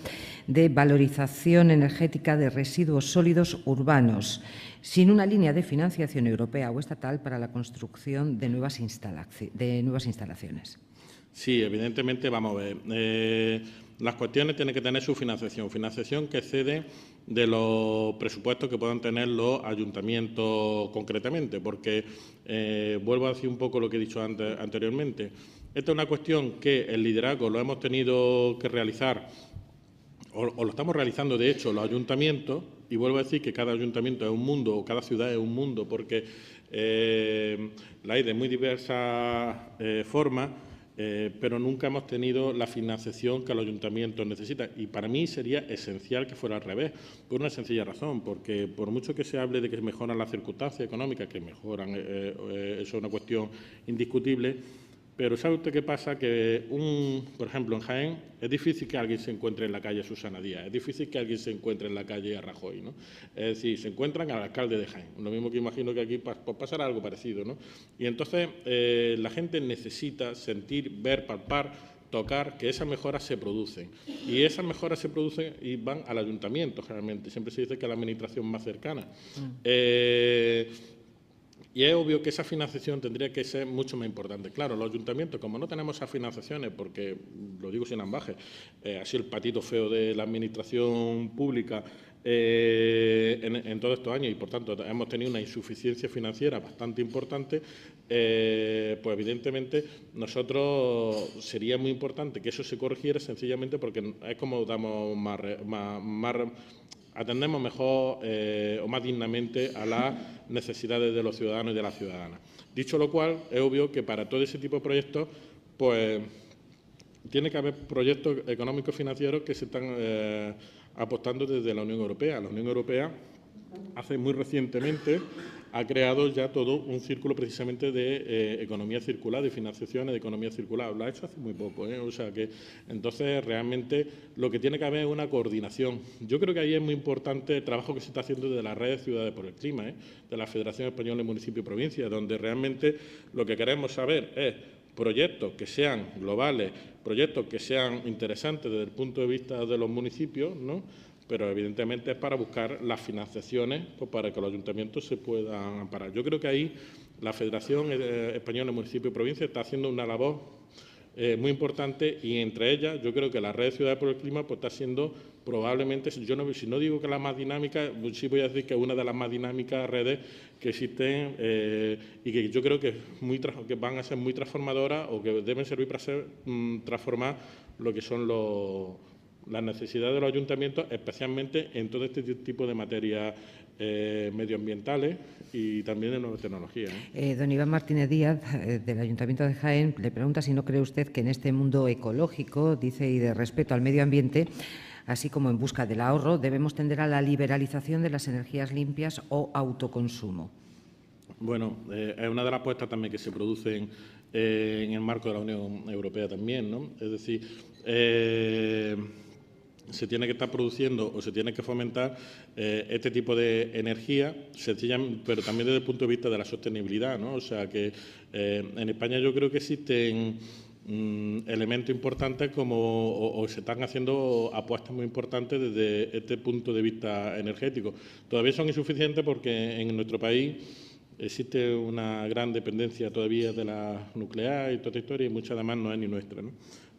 de valorización energética de residuos sólidos urbanos, sin una línea de financiación europea o estatal para la construcción de nuevas instalaciones. Sí, evidentemente, vamos a ver. Las cuestiones tienen que tener su financiación que excede de los presupuestos que puedan tener los ayuntamientos concretamente, porque vuelvo a decir un poco lo que he dicho anteriormente. Esta es una cuestión que el liderazgo lo hemos tenido que realizar, o lo estamos realizando, de hecho, los ayuntamientos, y vuelvo a decir que cada ayuntamiento es un mundo, o cada ciudad es un mundo, porque la hay de muy diversas formas, pero nunca hemos tenido la financiación que los ayuntamientos necesitan. Y para mí sería esencial que fuera al revés, por una sencilla razón, porque por mucho que se hable de que mejoran las circunstancias económicas, que mejoran, eso es una cuestión indiscutible, pero ¿sabe usted qué pasa? Que, por ejemplo, en Jaén es difícil que alguien se encuentre en la calle Susana Díaz, es difícil que alguien se encuentre en la calle Rajoy, ¿no? Es decir, se encuentran al alcalde de Jaén, lo mismo que imagino que aquí pues pasará algo parecido, ¿no? Y entonces la gente necesita sentir, ver, palpar, tocar que esas mejoras se producen. Y esas mejoras se producen y van al ayuntamiento, generalmente. Siempre se dice que es la administración más cercana. Y es obvio que esa financiación tendría que ser mucho más importante. Claro, los ayuntamientos, como no tenemos esas financiaciones, porque, lo digo sin ambaje, ha sido el patito feo de la administración pública en todos estos años y, por tanto, hemos tenido una insuficiencia financiera bastante importante, pues, evidentemente, nosotros sería muy importante que eso se corrigiera sencillamente porque es como damos atendemos mejor o más dignamente a las necesidades de los ciudadanos y de las ciudadanas. Dicho lo cual, es obvio que para todo ese tipo de proyectos, pues, tiene que haber proyectos económicos financieros que se están apostando desde la Unión Europea. La Unión Europea, hace muy recientemente, ha creado ya todo un círculo precisamente de economía circular, de financiaciones de economía circular. Lo ha hecho hace muy poco, O sea que, entonces, realmente lo que tiene que haber es una coordinación. Yo creo que ahí es muy importante el trabajo que se está haciendo desde las redes Ciudades por el Clima, de la Federación Española de Municipios y Provincias, donde realmente lo que queremos saber es proyectos que sean globales, proyectos que sean interesantes desde el punto de vista de los municipios, ¿no? Pero evidentemente es para buscar las financiaciones pues, para que los ayuntamientos se puedan amparar. Yo creo que ahí la Federación Española de Municipios y Provincias está haciendo una labor muy importante y entre ellas yo creo que la red Ciudades por el Clima pues, está siendo probablemente, si no digo que la más dinámica, sí voy a decir que es una de las más dinámicas redes que existen y que yo creo que van a ser muy transformadoras o que deben servir para transformar lo que son las necesidades de los ayuntamientos, especialmente en todo este tipo de materia medioambientales y también de nuevas tecnologías. Don Iván Martínez Díaz, del Ayuntamiento de Jaén, le pregunta si no cree usted que en este mundo ecológico, dice, y de respeto al medio ambiente, así como en busca del ahorro, debemos tender a la liberalización de las energías limpias o autoconsumo. Bueno, es una de las apuestas también que se producen en el marco de la Unión Europea también, ¿no? Es decir, se tiene que estar produciendo o se tiene que fomentar este tipo de energía, pero también desde el punto de vista de la sostenibilidad, ¿no? O sea que en España yo creo que existen elementos importantes o se están haciendo apuestas muy importantes desde este punto de vista energético. Todavía son insuficientes porque en nuestro país existe una gran dependencia todavía de la nuclear y toda esta historia, y mucha además no es ni nuestra, ¿no?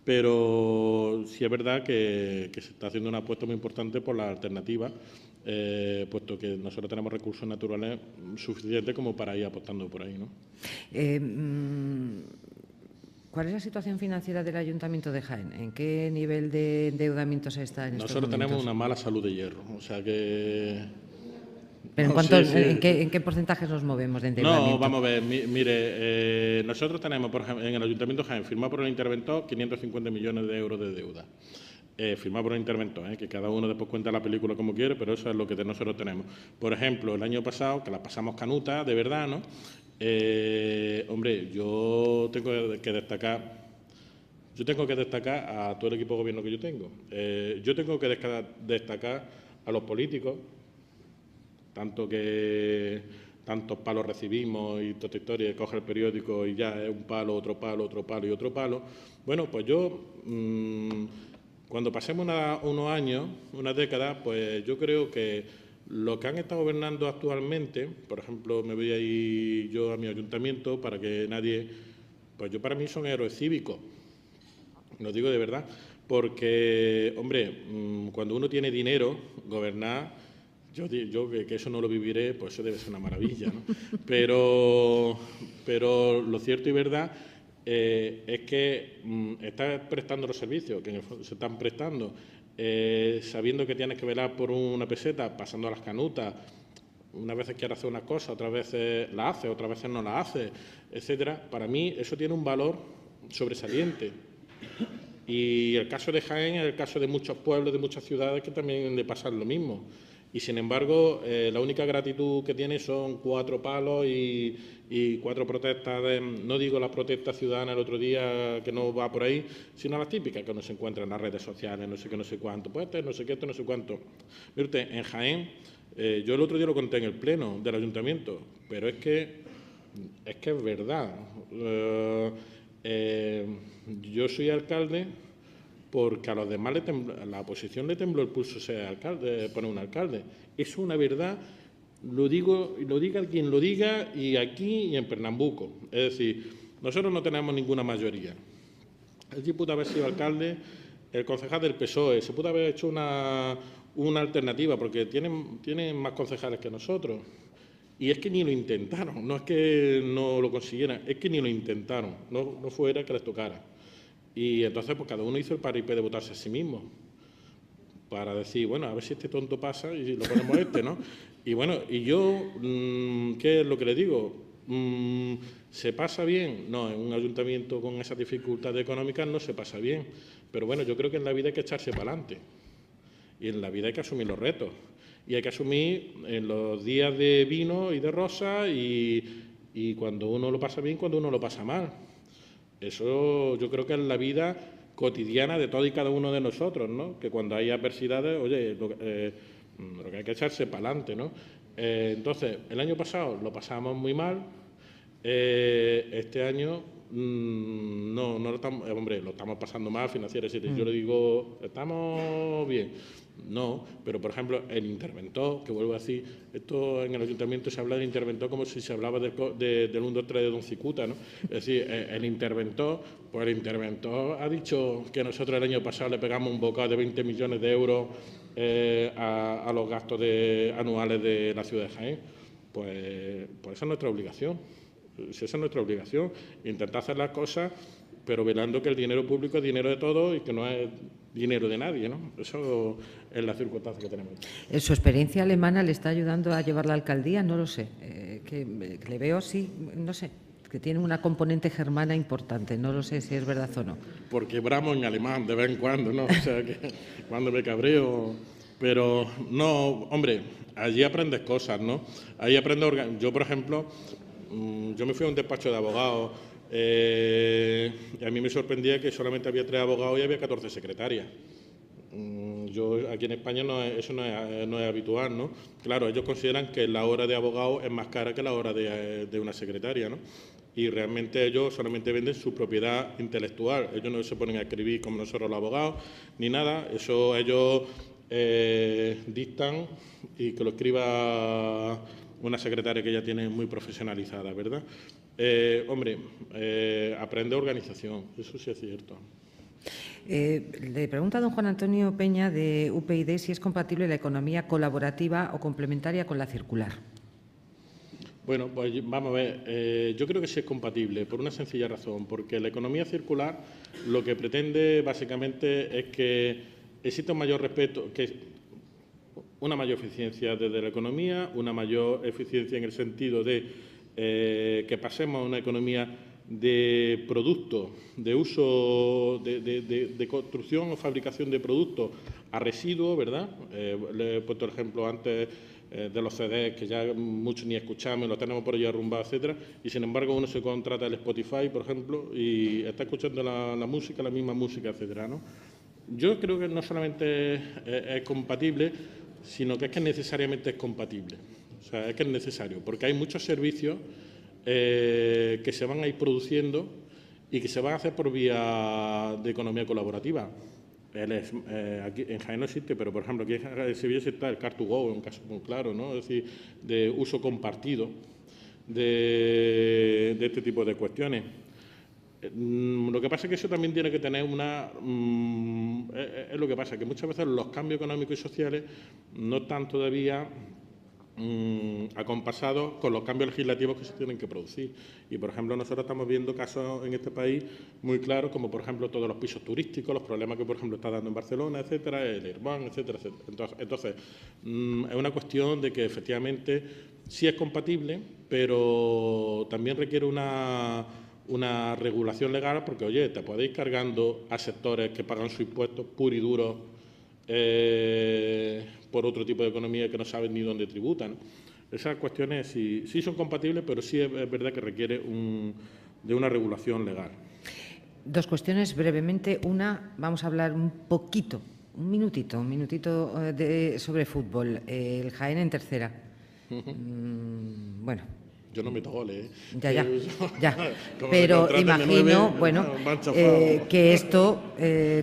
Pero sí es verdad que se está haciendo una apuesta muy importante por la alternativa, puesto que nosotros tenemos recursos naturales suficientes como para ir apostando por ahí, ¿no? ¿Cuál es la situación financiera del Ayuntamiento de Jaén? ¿En qué nivel de endeudamiento se está en estos momentos? Nosotros tenemos una mala salud de hierro, o sea que... ¿Pero no, ¿en qué porcentajes nos movemos de endeudamiento? No, vamos a ver, mire, nosotros tenemos, por ejemplo, en el Ayuntamiento de Jaén, firmado por el interventor, 550 millones de euros de deuda. Firmado por el interventor, que cada uno después cuenta la película como quiere, pero eso es lo que nosotros tenemos. Por ejemplo, el año pasado, que la pasamos canuta, de verdad, ¿no? Hombre, yo tengo que destacar a todo el equipo de gobierno que yo tengo. Yo tengo que destacar a los políticos, tantos palos recibimos y toda esta historia, coge el periódico y ya es un palo, otro palo, otro palo y otro palo. Bueno, pues yo, cuando pasemos unos años, unas décadas, pues yo creo que los que han estado gobernando actualmente, por ejemplo, me voy a ir yo a mi ayuntamiento para que nadie... Pues yo para mí son héroes cívicos, lo digo de verdad, porque, hombre, cuando uno tiene dinero, gobernar... Yo que eso no lo viviré, pues eso debe ser una maravilla, ¿no? Pero lo cierto y verdad es que estás prestando los servicios que se están prestando, sabiendo que tienes que velar por una peseta, pasando a las canutas, unas veces quieres hacer una cosa, otras veces la haces, otras veces no la haces, etcétera. Para mí eso tiene un valor sobresaliente. Y el caso de Jaén es el caso de muchos pueblos, de muchas ciudades que también le pasa lo mismo. Y, sin embargo, la única gratitud que tiene son 4 palos y 4 protestas, no digo la protesta ciudadana el otro día, que no va por ahí, sino las típicas que uno se encuentra en las redes sociales, no sé qué, no sé cuánto, pues no sé qué, no sé cuánto. Mire usted, en Jaén, yo el otro día lo conté en el pleno del ayuntamiento, pero es que es verdad. Yo soy alcalde porque a los demás la oposición le tembló el pulso ser alcalde, poner un alcalde. Es una verdad, lo diga quien lo diga, y aquí y en Pernambuco. Es decir, nosotros no tenemos ninguna mayoría. El pudo haber sido alcalde, el concejal del PSOE, se pudo haber hecho una alternativa, porque tienen más concejales que nosotros. Y es que ni lo intentaron, no es que no lo consiguieran, es que ni lo intentaron, no fuera que les tocara. Y entonces, pues cada uno hizo el paripé de votarse a sí mismo, para decir, bueno, a ver si este tonto pasa y lo ponemos ¿no? Y bueno, y yo, ¿qué es lo que le digo? ¿Se pasa bien? No, en un ayuntamiento con esas dificultades económicas no se pasa bien. Pero bueno, yo creo que en la vida hay que echarse para adelante. Y en la vida hay que asumir los retos. Y hay que asumir en los días de vino y de rosa y cuando uno lo pasa bien, cuando uno lo pasa mal. Eso yo creo que es la vida cotidiana de todos y cada uno de nosotros, ¿no? Que cuando hay adversidades, oye, lo que hay que echarse para adelante, ¿no? Entonces, el año pasado lo pasamos muy mal, este año no lo estamos, hombre, lo estamos pasando mal financieramente. Yo le digo, ¿estamos bien? No, pero por ejemplo, el interventor, que vuelvo a decir, esto en el ayuntamiento se habla de interventor como si se hablaba del 1, 2, 3 de Don Cicuta, ¿no? Es decir, el interventor ha dicho que nosotros el año pasado le pegamos un bocado de 20 millones de euros a los gastos anuales de la ciudad de Jaén. Pues esa es nuestra obligación. Esa es nuestra obligación, intentar hacer las cosas, pero velando que el dinero público es dinero de todos y que no es dinero de nadie, ¿no? Eso es la circunstancia que tenemos. ¿Su experiencia alemana le está ayudando a llevar la alcaldía? No lo sé. Que le veo así, no sé, que tiene una componente germana importante. No lo sé si es verdad o no. Porque bramo en alemán de vez en cuando, ¿no? O sea, que cuando me cabreo. Pero no, hombre, allí aprendes cosas, ¿no? Ahí aprendes. Yo, por ejemplo, yo me fui a un despacho de abogados. Y a mí me sorprendía que solamente había 3 abogados y había 14 secretarias. Yo aquí en España eso no es habitual, ¿no? Claro, ellos consideran que la hora de abogado es más cara que la hora de una secretaria, ¿no? Y realmente ellos solamente venden su propiedad intelectual. Ellos no se ponen a escribir como nosotros los abogados, ni nada. Eso ellos dictan y que lo escriba una secretaria que ya tiene muy profesionalizada, ¿verdad? Hombre, aprende organización, eso sí es cierto. Le pregunta a don Juan Antonio Peña de UPyD si es compatible la economía colaborativa o complementaria con la circular. Bueno, pues vamos a ver, yo creo que sí es compatible, por una sencilla razón, porque la economía circular lo que pretende básicamente es que exista un mayor respeto, una mayor eficiencia desde la economía, una mayor eficiencia en el sentido de que pasemos a una economía de productos, de uso, de construcción o fabricación de productos a residuos, ¿verdad? Le he puesto el ejemplo antes de los CDs, que ya muchos ni escuchamos, los tenemos por allí arrumbados, etcétera, y sin embargo uno se contrata el Spotify, por ejemplo, y está escuchando la música, la misma música, etcétera, ¿no? Yo creo que no solamente es compatible, sino que es que necesariamente es compatible. O sea, es que es necesario, porque hay muchos servicios que se van a ir produciendo y que se van a hacer por vía de economía colaborativa. Aquí en Jaén no existe, pero por ejemplo aquí en Sevilla está el Car2Go, es un caso muy claro, ¿no? Es decir, de uso compartido de este tipo de cuestiones. Lo que pasa es que eso también tiene que tener es lo que pasa, que muchas veces los cambios económicos y sociales no están todavía acompasados con los cambios legislativos que se tienen que producir. Y, por ejemplo, nosotros estamos viendo casos en este país muy claros, como, por ejemplo, todos los pisos turísticos, los problemas que, por ejemplo, está dando en Barcelona, etcétera, el Airbnb, etcétera, etcétera. Entonces, es una cuestión de que, efectivamente, sí es compatible, pero también requiere una regulación legal, porque, oye, te podéis ir cargando a sectores que pagan sus impuestos puro y duro por otro tipo de economía que no saben ni dónde tributan. Esas cuestiones sí son compatibles, pero sí es verdad que requiere de una regulación legal. 2 cuestiones brevemente. Una, vamos a hablar un minutito sobre fútbol. El Jaén en tercera. Bueno. Yo no meto goles. Ya. Pero imagino, que esto,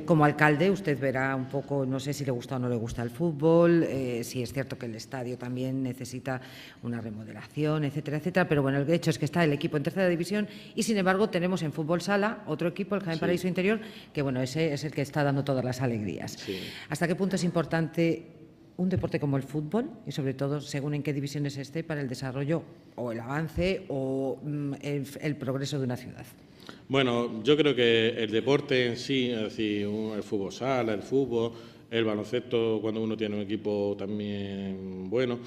como alcalde, usted verá un poco, no sé si le gusta o no le gusta el fútbol, si es cierto que el estadio también necesita una remodelación, etcétera, etcétera. Pero bueno, el hecho es que está el equipo en tercera división y, sin embargo, tenemos en fútbol sala otro equipo, el Jaén Paraíso Interior, que bueno, ese es el que está dando todas las alegrías. Sí. ¿Hasta qué punto es importante un deporte como el fútbol y, sobre todo, según en qué divisiones esté, para el desarrollo o el avance o el progreso de una ciudad? Bueno, yo creo que el deporte en sí, es decir, el fútbol sala, el fútbol, el baloncesto, cuando uno tiene un equipo también bueno,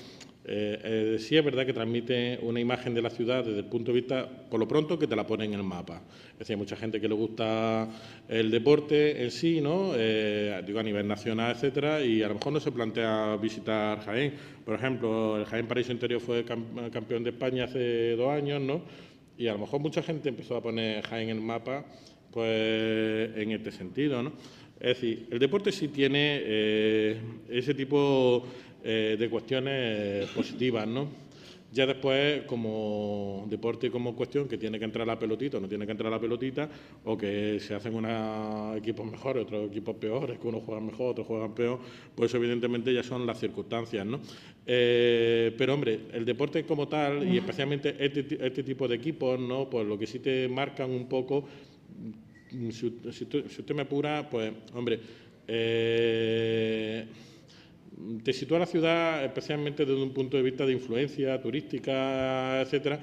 sí es verdad que transmite una imagen de la ciudad desde el punto de vista, por lo pronto, que te la pone en el mapa. Es decir, hay mucha gente que le gusta el deporte en sí, ¿no? Digo, a nivel nacional, etcétera, y a lo mejor no se plantea visitar Jaén. Por ejemplo, el Jaén Paraíso Interior fue campeón de España hace 2 años, ¿no? Y a lo mejor mucha gente empezó a poner Jaén en el mapa, pues, en este sentido, ¿no? Es decir, el deporte sí tiene ese tipo de cuestiones positivas, ¿no? Ya después, como deporte y como cuestión, que tiene que entrar la pelotita o no tiene que entrar la pelotita, o que se hacen unos equipos mejores, otros equipos peores, que unos juegan mejor, otros juegan peor, pues evidentemente ya son las circunstancias, ¿no? Pero, hombre, el deporte como tal, y especialmente este tipo de equipos, ¿no? Pues lo que sí te marcan un poco, si usted me apura, pues, hombre, te sitúa la ciudad, especialmente desde un punto de vista de influencia turística, etcétera,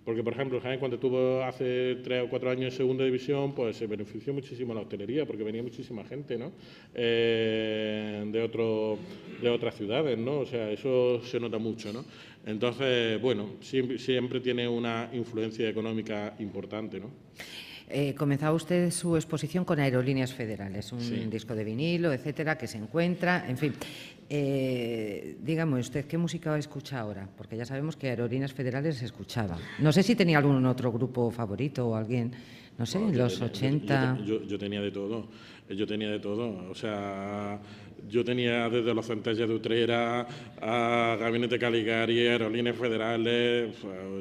Porque, por ejemplo, Jaén, cuando estuvo hace 3 o 4 años en segunda división, pues se benefició muchísimo la hostelería, porque venía muchísima gente, ¿no? De otras ciudades, ¿no? O sea, eso se nota mucho, ¿no? Entonces, bueno, siempre tiene una influencia económica importante, ¿no? Comenzaba usted su exposición con Aerolíneas Federales, un disco de vinilo, etcétera, que se encuentra, en fin. Dígame usted, ¿qué música escucha ahora? Porque ya sabemos que Aerolíneas Federales se escuchaba. No sé si tenía algún otro grupo favorito o alguien, no sé, en los 80... Yo tenía de todo, o sea, yo tenía desde los Centellas de Utrera a Gabinete Caligari, Aerolíneas Federales,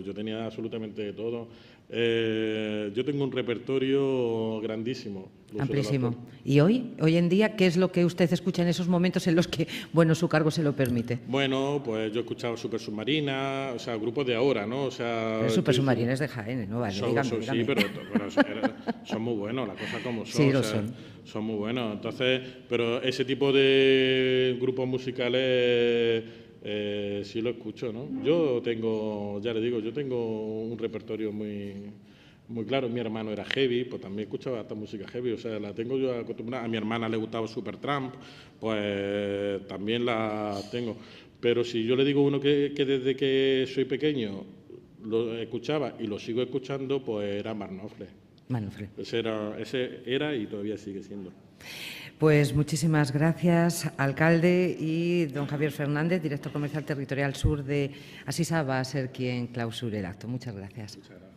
yo tenía absolutamente de todo. Yo tengo un repertorio grandísimo. Amplísimo. ¿Y hoy en día, qué es lo que usted escucha en esos momentos en los que, bueno, su cargo se lo permite? Bueno, pues yo he escuchado Super Submarina, o sea, grupos de ahora, ¿no? O sea, pero Super Submarina es de Jaén, ¿no? Vale, dígame. Sí, pero son muy buenos, las cosas como son. Sí, lo son. Son muy buenos. Entonces, pero ese tipo de grupos musicales sí lo escucho, ¿no? Yo tengo, ya le digo, yo tengo un repertorio muy claro. Mi hermano era heavy, pues también escuchaba esta música heavy, o sea, la tengo yo acostumbrada. A mi hermana le gustaba Supertramp, pues también la tengo. Pero si yo le digo uno que desde que soy pequeño lo escuchaba y lo sigo escuchando, pues era Marc Knopfler. Ese era y todavía sigue siendo. Pues muchísimas gracias, alcalde, y don Javier Fernández, director comercial territorial sur de Asisa, va a ser quien clausure el acto. Muchas gracias. Muchas gracias.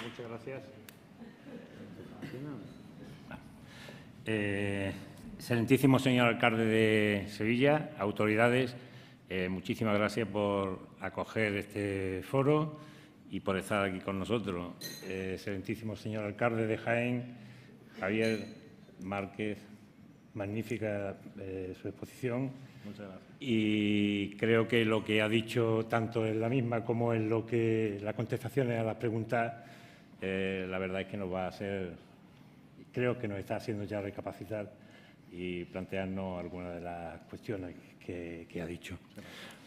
Muchas gracias. Excelentísimo señor alcalde de Sevilla, autoridades, muchísimas gracias por acoger este foro y por estar aquí con nosotros. Excelentísimo señor alcalde de Jaén, Javier Márquez, magnífica su exposición. Muchas gracias. Y creo que lo que ha dicho tanto en la misma como en lo que las contestaciones a las preguntas, la verdad es que nos va a hacer, creo que nos está haciendo ya recapacitar y plantearnos algunas de las cuestiones que ha dicho.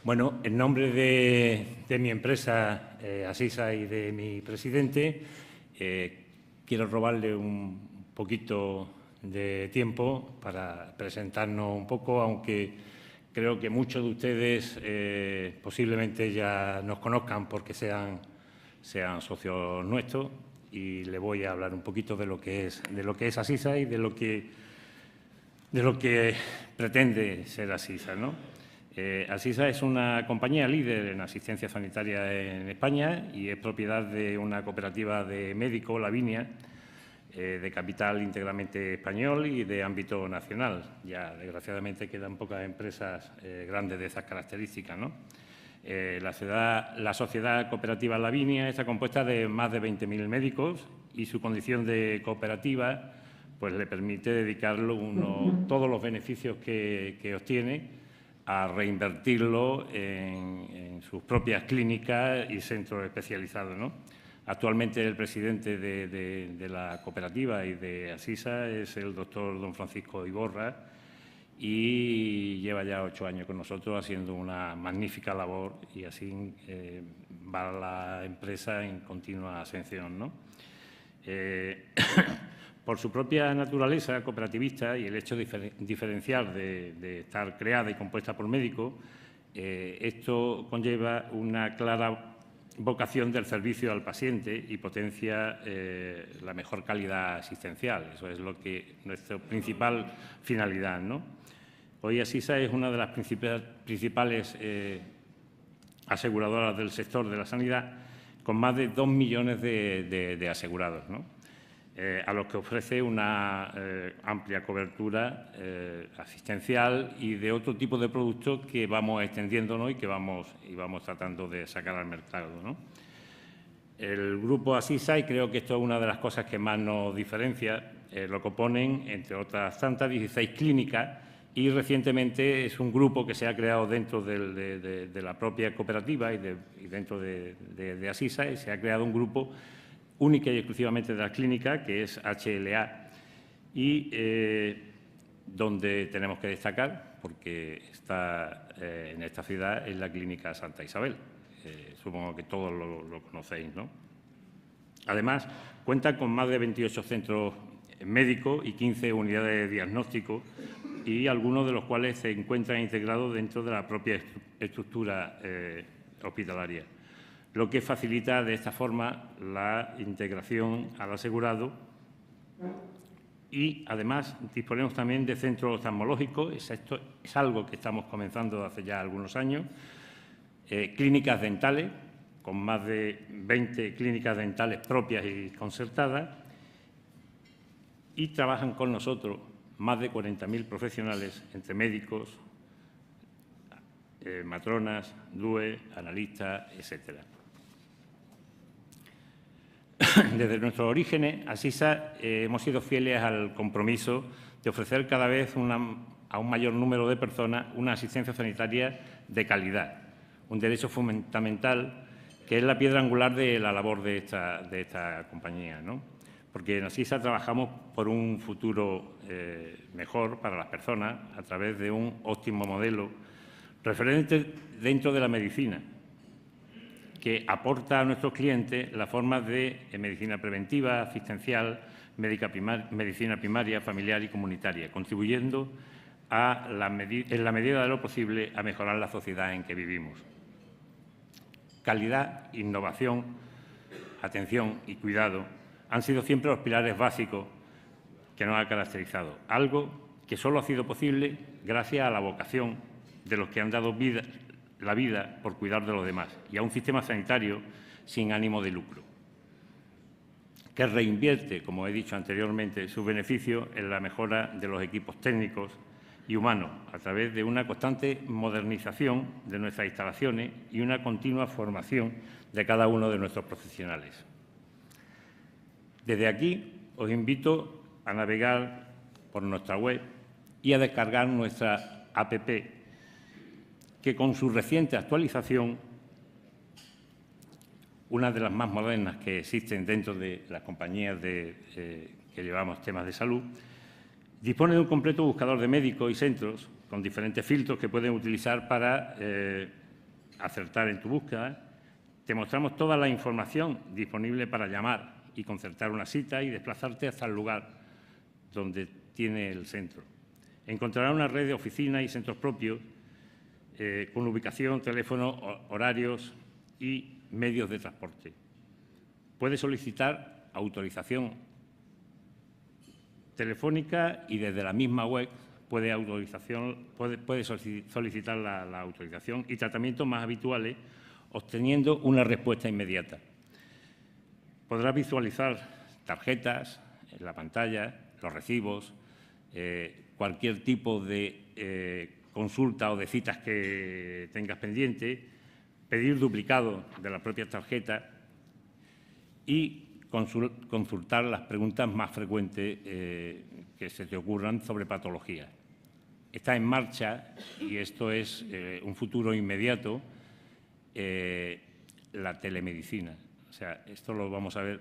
Bueno, en nombre de mi empresa, Asisa, y de mi presidente, quiero robarle un poquito de tiempo para presentarnos un poco, aunque creo que muchos de ustedes posiblemente ya nos conozcan porque sean socios nuestros, y le voy a hablar un poquito de lo que es Asisa y de lo que pretende ser Asisa, ¿no? Asisa es una compañía líder en asistencia sanitaria en España y es propiedad de una cooperativa de médicos, Lavinia, de capital íntegramente español y de ámbito nacional. Ya, desgraciadamente, quedan pocas empresas grandes de esas características, ¿no? La sociedad cooperativa Lavinia está compuesta de más de 20.000 médicos y su condición de cooperativa pues, le permite dedicarlo todos los beneficios que obtiene a reinvertirlo en sus propias clínicas y centros especializados, ¿no? Actualmente el presidente de la cooperativa y de Asisa es el doctor don Francisco Iborra y lleva ya 8 años con nosotros haciendo una magnífica labor y así va la empresa en continua ascensión, ¿no? Por su propia naturaleza cooperativista y el hecho diferencial de estar creada y compuesta por médicos, esto conlleva una clara vocación del servicio al paciente y potencia la mejor calidad asistencial. Eso es lo que nuestra principal finalidad, ¿no? Hoy Asisa es una de las principales aseguradoras del sector de la sanidad, con más de 2 millones de asegurados, ¿no? A los que ofrece una amplia cobertura asistencial y de otro tipo de productos que vamos extendiéndonos y que vamos tratando de sacar al mercado, ¿no? El grupo Asisa, y creo que esto es una de las cosas que más nos diferencia, lo componen, entre otras tantas, 16 clínicas, y recientemente es un grupo que se ha creado dentro de la propia cooperativa y dentro de Asisa, y se ha creado un grupo única y exclusivamente de las clínicas, que es HLA, y donde tenemos que destacar, porque está en esta ciudad, es la Clínica Santa Isabel. Supongo que todos lo conocéis, ¿no? Además, cuenta con más de 28 centros médicos y 15 unidades de diagnóstico, y algunos de los cuales se encuentran integrados dentro de la propia estructura hospitalaria, lo que facilita de esta forma la integración al asegurado. Y, además, disponemos también de centros oftalmológicos, esto es algo que estamos comenzando hace ya algunos años, clínicas dentales, con más de 20 clínicas dentales propias y concertadas, y trabajan con nosotros más de 40.000 profesionales, entre médicos, matronas, DUE, analistas, etcétera. Desde nuestros orígenes, Asisa, hemos sido fieles al compromiso de ofrecer cada vez a un mayor número de personas una asistencia sanitaria de calidad, un derecho fundamental que es la piedra angular de la labor de esta compañía, ¿no? Porque en Asisa trabajamos por un futuro mejor para las personas a través de un óptimo modelo referente dentro de la medicina, que aporta a nuestros clientes las formas de medicina preventiva, asistencial, medicina primaria, familiar y comunitaria, contribuyendo en la medida de lo posible a mejorar la sociedad en que vivimos. Calidad, innovación, atención y cuidado han sido siempre los pilares básicos que nos ha caracterizado, algo que solo ha sido posible gracias a la vocación de los que han dado la vida por cuidar de los demás y a un sistema sanitario sin ánimo de lucro, que reinvierte, como he dicho anteriormente, sus beneficios en la mejora de los equipos técnicos y humanos a través de una constante modernización de nuestras instalaciones y una continua formación de cada uno de nuestros profesionales. Desde aquí os invito a navegar por nuestra web y a descargar nuestra app, que con su reciente actualización, una de las más modernas que existen dentro de las compañías que llevamos temas de salud, dispone de un completo buscador de médicos y centros con diferentes filtros que pueden utilizar para acertar en tu búsqueda. Te mostramos toda la información disponible para llamar y concertar una cita y desplazarte hasta el lugar donde tiene el centro. Encontrarás una red de oficinas y centros propios con ubicación, teléfono, horarios y medios de transporte. Puedes solicitar autorización telefónica y desde la misma web puedes solicitar la autorización y tratamientos más habituales, obteniendo una respuesta inmediata. Podrás visualizar tarjetas en la pantalla, los recibos, cualquier tipo de consulta o de citas que tengas pendiente, pedir duplicado de la propia tarjeta y consultar las preguntas más frecuentes que se te ocurran sobre patologías. Está en marcha, y esto es un futuro inmediato, la telemedicina. O sea, esto lo vamos a ver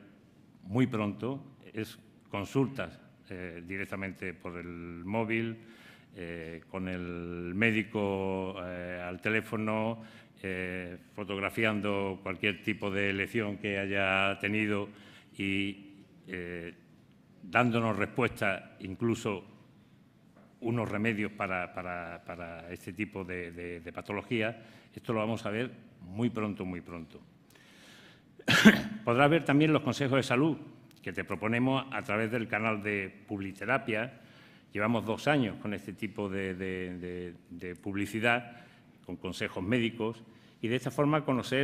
muy pronto. Es consultas directamente por el móvil, con el médico al teléfono, fotografiando cualquier tipo de lesión que haya tenido y dándonos respuesta, incluso unos remedios para este tipo de patologías. Esto lo vamos a ver muy pronto, muy pronto. Podrás ver también los consejos de salud que te proponemos a través del canal de Publiterapia. Llevamos 2 años con este tipo de publicidad, con consejos médicos, y de esta forma podréis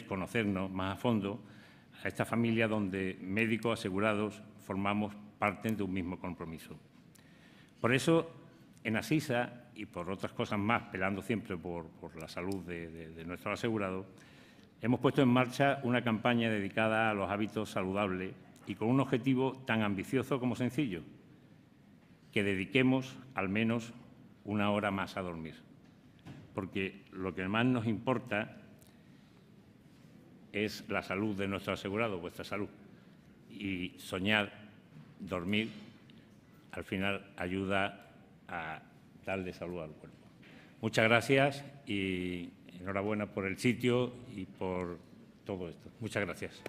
conocernos más a fondo a esta familia donde médicos asegurados formamos parte de un mismo compromiso. Por eso, en Asisa, y por otras cosas más, pelando siempre por la salud de nuestros asegurados, hemos puesto en marcha una campaña dedicada a los hábitos saludables y con un objetivo tan ambicioso como sencillo, que dediquemos al menos 1 hora más a dormir. Porque lo que más nos importa es la salud de nuestro asegurado, vuestra salud. y soñar, dormir, al final ayuda a darle salud al cuerpo. Muchas gracias y enhorabuena por el sitio y por todo esto. Muchas gracias.